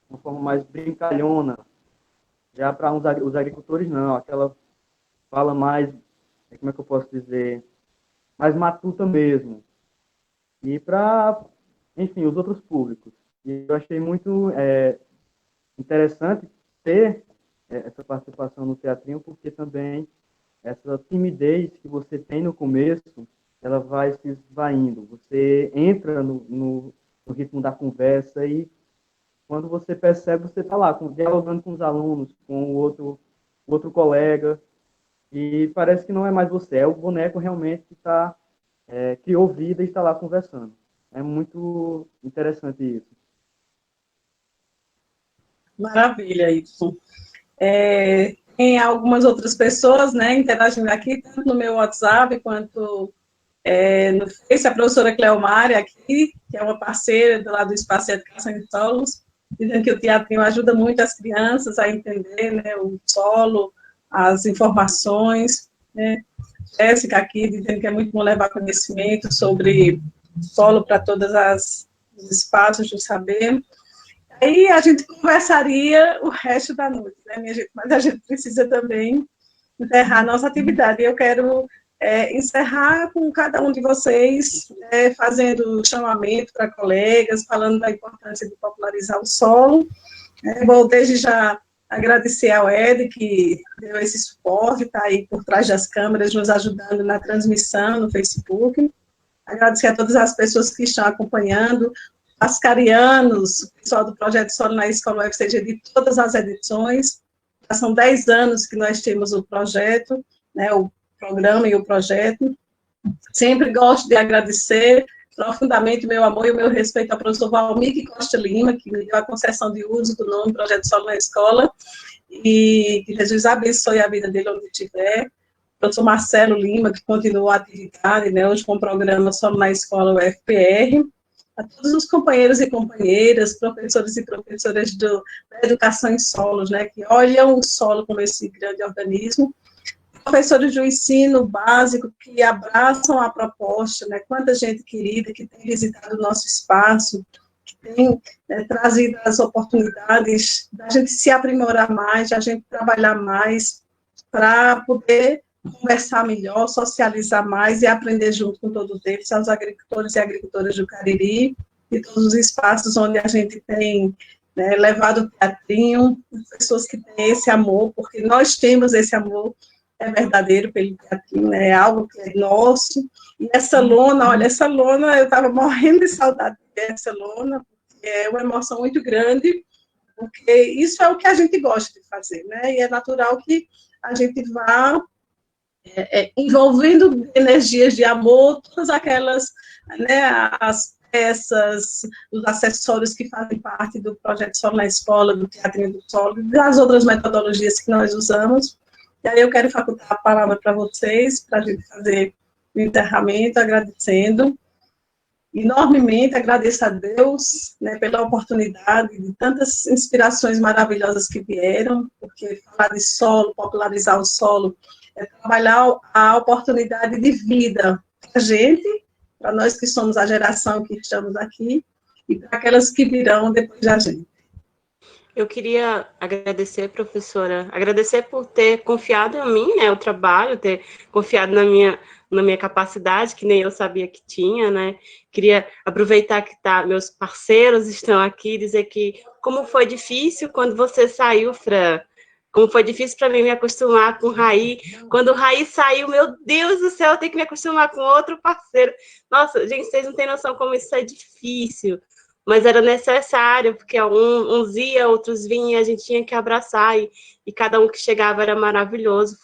uma forma mais brincalhona. Já para os agricultores, não, aquela fala mais, como é que eu posso dizer, mais matuta mesmo. E para, enfim, os outros públicos. E eu achei muito interessante ter essa participação no teatrinho, porque também essa timidez que você tem no começo, ela vai se esvaindo. Você entra no ritmo da conversa e quando você percebe, você está lá, dialogando com os alunos, com o outro colega, e parece que não é mais você, é o boneco realmente que criou vida e está lá conversando. É muito interessante isso. Maravilha, Ibson. Tem algumas outras pessoas, né, interagindo aqui, tanto no meu WhatsApp quanto no Face, a professora Cleomária aqui, que é uma parceira do lado do Espaço Educação em Solos, dizendo que o teatrinho ajuda muito as crianças a entender, né, o solo, as informações, né. Jéssica aqui, dizendo que é muito bom levar conhecimento sobre solo para todos os espaços do saber. Aí a gente conversaria o resto da noite, né, minha gente? Mas a gente precisa também encerrar a nossa atividade. Eu quero encerrar com cada um de vocês, fazendo chamamento para colegas, falando da importância de popularizar o solo. Vou desde já agradecer ao Ed, que deu esse suporte, está aí por trás das câmeras, nos ajudando na transmissão no Facebook. Agradecer a todas as pessoas que estão acompanhando, ascarianos, o pessoal do Projeto Solo na Escola UFCG de todas as edições. Já são 10 anos que nós temos o projeto, né, o programa e o projeto. Sempre gosto de agradecer profundamente o meu amor e o meu respeito ao professor Valmir Costa Lima, que me deu a concessão de uso do nome Projeto Solo na Escola, e que Jesus abençoe a vida dele onde estiver. O professor Marcelo Lima, que continuou a atividade, né, hoje com o programa Solo na Escola UFPR. A todos os companheiros e companheiras, professores e professoras da Educação em Solos, né, que olham o solo como esse grande organismo, professores do ensino básico que abraçam a proposta, né, quanta gente querida que tem visitado o nosso espaço, que tem trazido as oportunidades da gente se aprimorar mais, da gente trabalhar mais, para poder conversar melhor, socializar mais e aprender junto com todos eles, aos agricultores e agricultoras do Cariri, e todos os espaços onde a gente tem levado o teatrinho, pessoas que têm esse amor, porque nós temos esse amor verdadeiro pelo teatrinho, é algo que é nosso. E essa lona, olha, essa lona, eu estava morrendo de saudade dessa lona, porque é uma emoção muito grande, porque isso é o que a gente gosta de fazer, né? E é natural que a gente vá envolvendo energias de amor, todas aquelas, né, as peças, os acessórios que fazem parte do Projeto Solo na Escola, do Teatrinho do Solo, e das outras metodologias que nós usamos. E aí eu quero facultar a palavra para vocês, para a gente fazer o encerramento, agradecendo. Enormemente agradeço a Deus, né, pela oportunidade de tantas inspirações maravilhosas que vieram, porque falar de solo, popularizar o solo, é trabalhar a oportunidade de vida para a gente, para nós que somos a geração que estamos aqui, e para aquelas que virão depois da gente. Eu queria agradecer, professora, agradecer por ter confiado em mim, né, o trabalho, ter confiado na minha capacidade, que nem eu sabia que tinha, né. Queria aproveitar que meus parceiros estão aqui, dizer que como foi difícil quando você saiu, Fran, como foi difícil para mim me acostumar com o Raí. Quando o Raí saiu, meu Deus do céu, eu tenho que me acostumar com outro parceiro. Nossa, gente, vocês não têm noção como isso é difícil. Mas era necessário, porque uns iam, outros vinham, e a gente tinha que abraçar, e cada um que chegava era maravilhoso.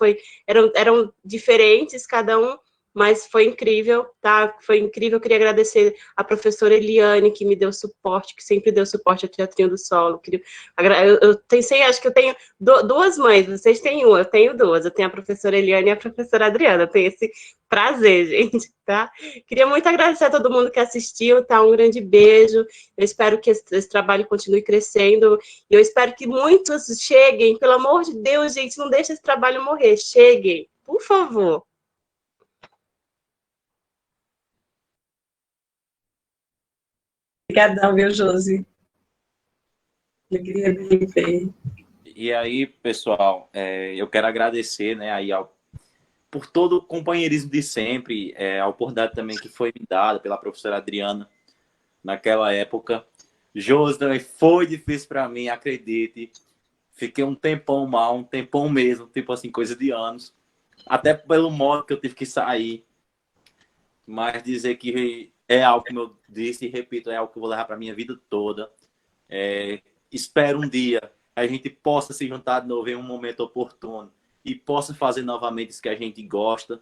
Eram diferentes, cada um, mas foi incrível, tá? Foi incrível. Eu queria agradecer a professora Eliane, que me deu suporte, que sempre deu suporte ao Teatrinho do Solo. Acho que eu tenho duas mães, vocês têm uma, eu tenho duas. Eu tenho a professora Eliane e a professora Adriana. Eu tenho esse prazer, gente, tá? Queria muito agradecer a todo mundo que assistiu, tá? Um grande beijo. Eu espero que esse trabalho continue crescendo. E eu espero que muitos cheguem. Pelo amor de Deus, gente, não deixe esse trabalho morrer. Cheguem, por favor. Obrigadão, viu, Josi? Alegria de ver. E aí, pessoal, eu quero agradecer, né, aí por todo o companheirismo de sempre, a oportunidade também que foi me dada pela professora Adriana naquela época. Josi também foi difícil para mim, acredite. Fiquei um tempão mal, um tempão mesmo, tipo assim, coisa de anos. Até pelo modo que eu tive que sair. Mas dizer que é algo, como eu disse e repito, é algo que eu vou levar para minha vida toda. Espero um dia a gente possa se juntar de novo em um momento oportuno e possa fazer novamente isso que a gente gosta.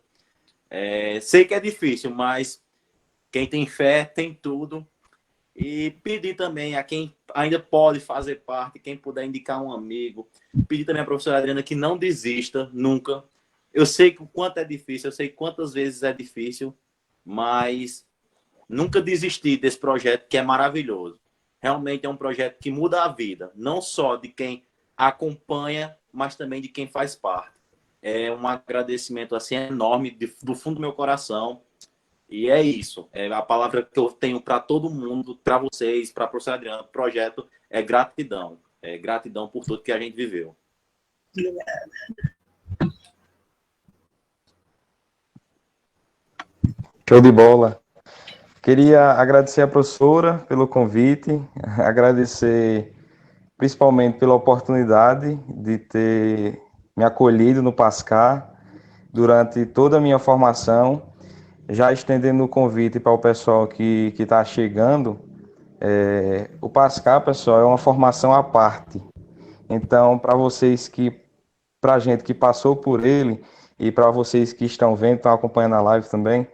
Sei que é difícil, mas quem tem fé tem tudo. E pedir também a quem ainda pode fazer parte, quem puder indicar um amigo, pedir também à professora Adriana que não desista nunca. Eu sei que o quanto é difícil, eu sei quantas vezes é difícil, mas nunca desistir desse projeto que é maravilhoso. Realmente é um projeto que muda a vida, não só de quem acompanha, mas também de quem faz parte. É um agradecimento assim enorme do fundo do meu coração. E é isso. A palavra que eu tenho para todo mundo, para vocês, para a professora Adriana, projeto, é gratidão. É gratidão por tudo que a gente viveu. Obrigada. Show de bola. Queria agradecer à professora pelo convite, agradecer principalmente pela oportunidade de ter me acolhido no PASCAR durante toda a minha formação, já estendendo o convite para o pessoal que está chegando. O PASCAR, pessoal, é uma formação à parte. Então, para a gente que passou por ele e para vocês que estão vendo, estão acompanhando a live também,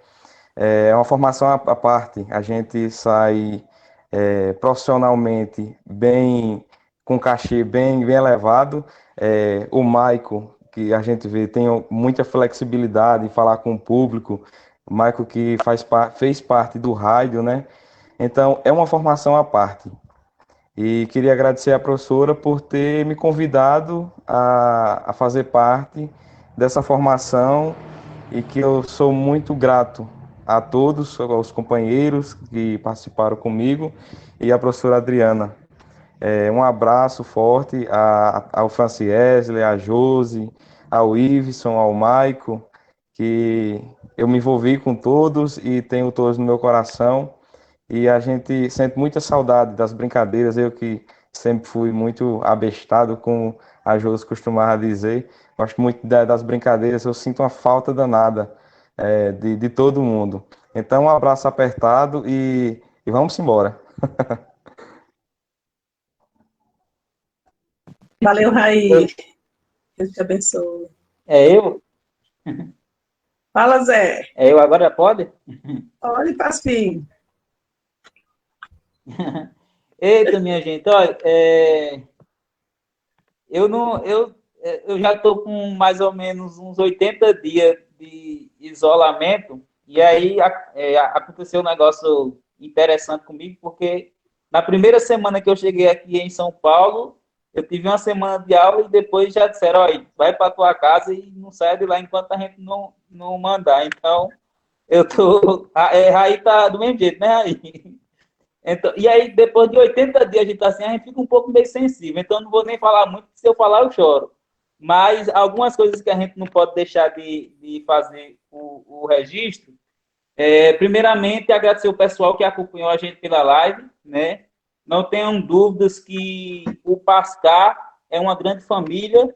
é uma formação à parte. A gente sai profissionalmente bem, com cachê bem elevado. O Maico, que a gente vê, tem muita flexibilidade em falar com o público. O Maico que fez parte do rádio, né? Então, é uma formação à parte. E queria agradecer à professora por ter me convidado a fazer parte dessa formação e que eu sou muito grato a todos, aos companheiros que participaram comigo e à professora Adriana. Um abraço forte ao Franciesley, a Josi, ao Iveson, ao Maico, que eu me envolvi com todos e tenho todos no meu coração. E a gente sente muita saudade das brincadeiras, eu que sempre fui muito abestado, como a Josi costumava dizer. Gosto muito das brincadeiras, eu sinto uma falta danada de todo mundo. Então, um abraço apertado e vamos embora. Valeu, Raí. Deus te abençoe. É eu? Fala, Zé. É eu agora, pode? Olha, Paspim. Eita, minha gente, olha, eu não, eu já estou com mais ou menos uns 80 dias de isolamento, e aí aconteceu um negócio interessante comigo, porque na primeira semana que eu cheguei aqui em São Paulo, eu tive uma semana de aula e depois já disseram, olha, vai para tua casa e não sai de lá enquanto a gente não mandar. Então, eu tô. Raí tá do mesmo jeito, né, Raí? Então, e aí, depois de 80 dias a gente tá assim, a gente fica um pouco meio sensível. Então, não vou nem falar muito, porque se eu falar, eu choro. Mas algumas coisas que a gente não pode deixar de fazer o registro. Primeiramente, agradecer o pessoal que acompanhou a gente pela live, né? Não tenham dúvidas que o Pascar é uma grande família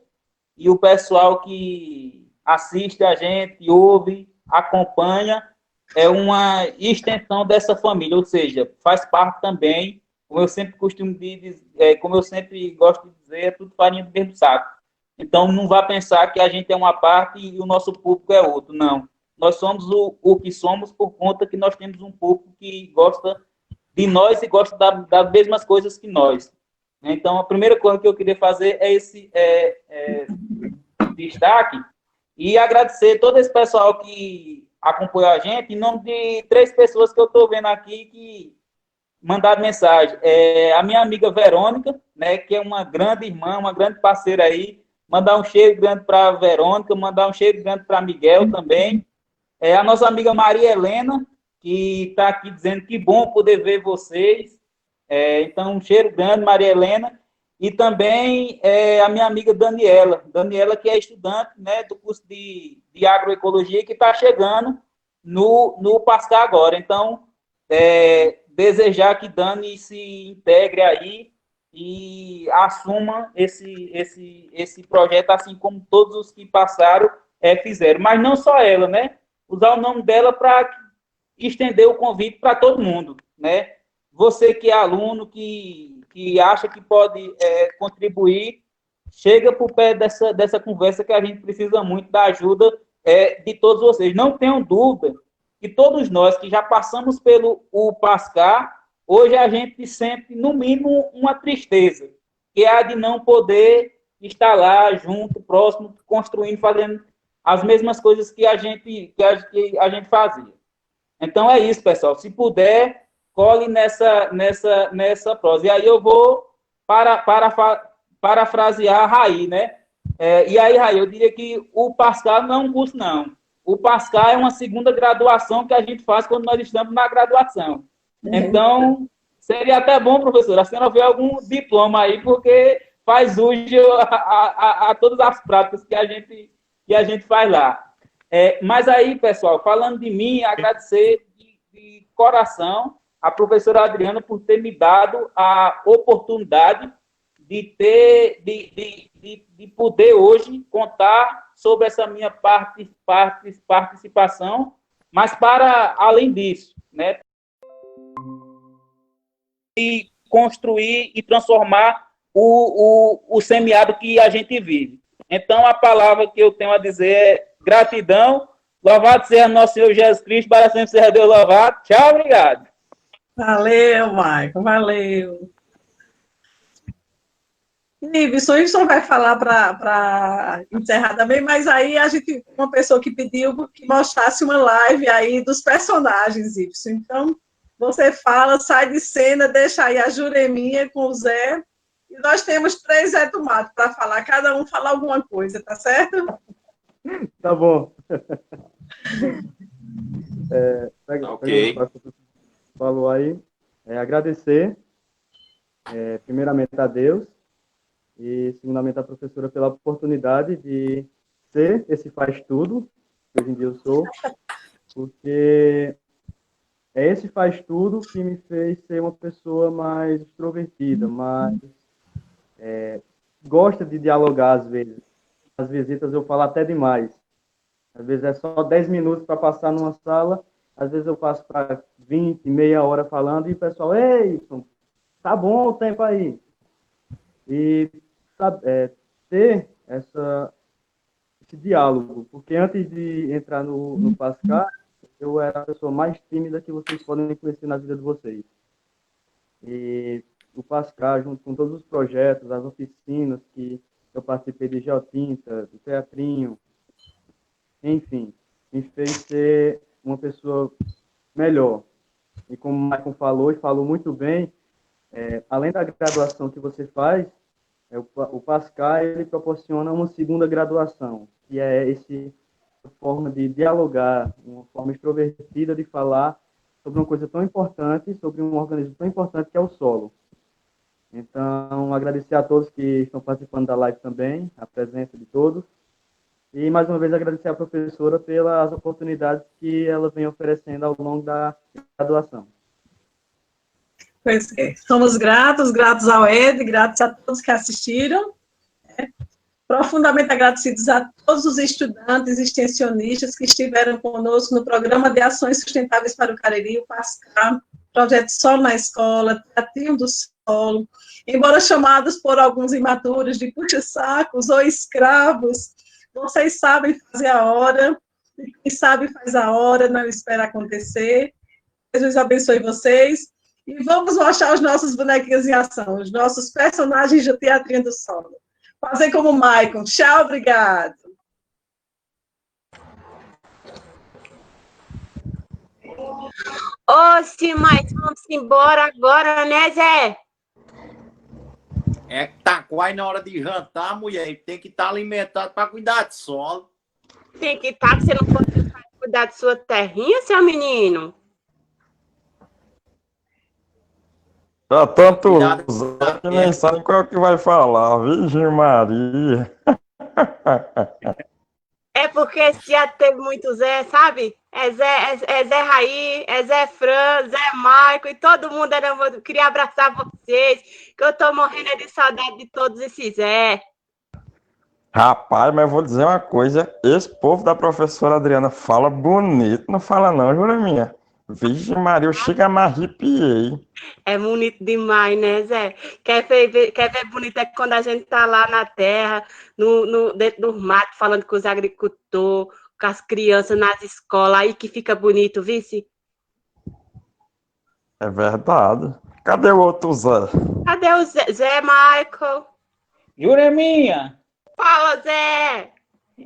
e o pessoal que assiste a gente, ouve, acompanha, é uma extensão dessa família, ou seja, faz parte também, como eu sempre costumo dizer, como eu sempre gosto de dizer, é tudo farinha do mesmo saco. Então, não vá pensar que a gente é uma parte e o nosso público é outro, não. Nós somos o que somos por conta que nós temos um público que gosta de nós e gosta das mesmas coisas que nós. Então, a primeira coisa que eu queria fazer é esse destaque e agradecer todo esse pessoal que acompanhou a gente, em nome de 3 pessoas que eu estou vendo aqui que mandaram mensagem. A minha amiga Verônica, né, que é uma grande irmã, uma grande parceira aí, mandar um cheiro grande para a Verônica, mandar um cheiro grande para Miguel também. A nossa amiga Maria Helena, que está aqui dizendo que bom poder ver vocês. Então, um cheiro grande, Maria Helena. E também a minha amiga Daniela, que é estudante, né, do curso de agroecologia, que está chegando no Pascar agora. Então, desejar que Dani se integre aí e assuma esse projeto, assim como todos os que passaram fizeram. Mas não só ela, né? Usar o nome dela para estender o convite para todo mundo, né? Você que é aluno, que acha que pode contribuir, chega por pé dessa conversa que a gente precisa muito da ajuda de todos vocês. Não tenham dúvida que todos nós que já passamos pelo Pascar, hoje a gente sente, no mínimo, uma tristeza, que é a de não poder estar lá, junto, próximo, construindo, fazendo as mesmas coisas que a gente fazia. Então é isso, pessoal. Se puder, cole nessa prosa. E aí eu vou parafrasear a Raí, né? E aí, Raí, eu diria que o Pascal não é um curso, não. O Pascal é uma segunda graduação que a gente faz quando nós estamos na graduação. Então, seria até bom, professor, a senhora ver algum diploma aí, porque faz uso a todas as práticas que a gente faz lá. Mas aí, pessoal, falando de mim, agradecer de coração a professora Adriana por ter me dado a oportunidade de poder hoje contar sobre essa minha participação, mas para além disso, né, e construir e transformar o semiárido que a gente vive. Então, a palavra que eu tenho a dizer é gratidão, louvado seja nosso Senhor Jesus Cristo, para sempre seja Deus louvado. Tchau, obrigado. Valeu, Maicon, valeu. Ibson, Ibson vai falar para encerrar também, mas aí a gente, uma pessoa que pediu que mostrasse uma live aí dos personagens, Ibson. Então, você fala, sai de cena, deixa aí a Jureminha com o Zé, e nós temos 3 Zé Tomato para falar, cada um fala alguma coisa, tá certo? Tá bom. Ok. Falou aí. Agradecer, primeiramente a Deus, e segundamente a professora pela oportunidade de ser esse faz-tudo, que hoje em dia eu sou, porque é esse faz-tudo que me fez ser uma pessoa mais extrovertida, mais gosta de dialogar às vezes. As visitas eu falo até demais. Às vezes é só 10 minutos para passar numa sala, às vezes eu passo para 20, meia hora falando, e o pessoal, ei, tá bom o tempo aí. E ter esse diálogo, porque antes de entrar no Pascal, eu era a pessoa mais tímida que vocês podem conhecer na vida de vocês. E o Pascal, junto com todos os projetos, as oficinas que eu participei de Geotinta, do Teatrinho, enfim, me fez ser uma pessoa melhor. E como o Maicon falou, e falou muito bem, além da graduação que você faz, o Pascal ele proporciona uma segunda graduação, que é essa forma de dialogar, uma forma extrovertida de falar sobre uma coisa tão importante, sobre um organismo tão importante que é o solo. Então, agradecer a todos que estão participando da live também, a presença de todos. E, mais uma vez, agradecer à professora pelas oportunidades que ela vem oferecendo ao longo da graduação. Pois é. Somos gratos ao Ed, gratos a todos que assistiram. Profundamente agradecidos a todos os estudantes e extensionistas que estiveram conosco no Programa de Ações Sustentáveis para o Cariri, o PASCAR, Projeto Solo na Escola, Teatrinho do Solo. Embora chamados por alguns imaturos de puxa-sacos ou escravos, vocês sabem fazer a hora, e quem sabe faz a hora, não espera acontecer. Jesus abençoe vocês. E vamos mostrar os nossos bonequinhos em ação, os nossos personagens do Teatrinho do Solo. Fazer como o Maicon. Tchau, obrigado. Oxe, mas vamos embora agora, né, Zé? É que tá quase na hora de jantar, mulher. Tem que estar alimentado para cuidar de solo. Tem que estar, que você não pode cuidar de sua terrinha, seu menino. Já tanto Zé que nem sabe qual que vai falar. Virgem Maria. É porque esse já teve muito Zé, sabe? É Zé Raí, é Zé Fran, Zé Marco, e todo mundo era. Eu queria abraçar vocês, que eu tô morrendo de saudade de todos esses Zé. Rapaz, mas eu vou dizer uma coisa. Esse povo da professora Adriana fala bonito. Não fala não, Jureminha. Vixe Maria, eu chego a me arrepiei. É bonito demais, né, Zé? Quer ver bonito é quando a gente tá lá na terra, dentro do mato, falando com os agricultores, com as crianças nas escolas, aí que fica bonito, vice? É verdade. Cadê o outro Zé? Cadê o Zé Michael? Jureminha, Fala, Zé!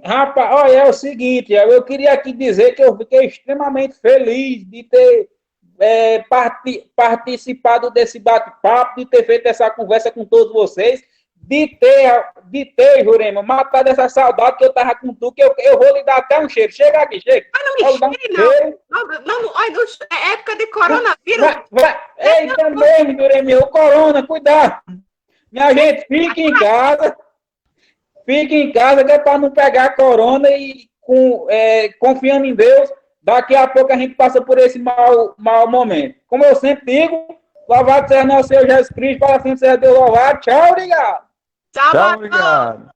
rapaz, olha, é o seguinte, eu queria aqui dizer que eu fiquei extremamente feliz de ter participado desse bate-papo, de ter feito essa conversa com todos vocês, de ter, Jurema, matado essa saudade que eu tava com tu, que eu vou lhe dar até um cheiro. Chega aqui, chega. Mas não me cheire, não. Não, olha, é época de coronavírus. Eita mesmo, Jurema, o corona, cuidado. Minha gente, fique em casa. Fique em casa, que é para não pegar corona e confiando em Deus, daqui a pouco a gente passa por esse mau momento. Como eu sempre digo, louvado seja nosso Senhor Jesus Cristo, para sempre seja Deus louvado. Tchau, obrigado. Tchau, obrigado.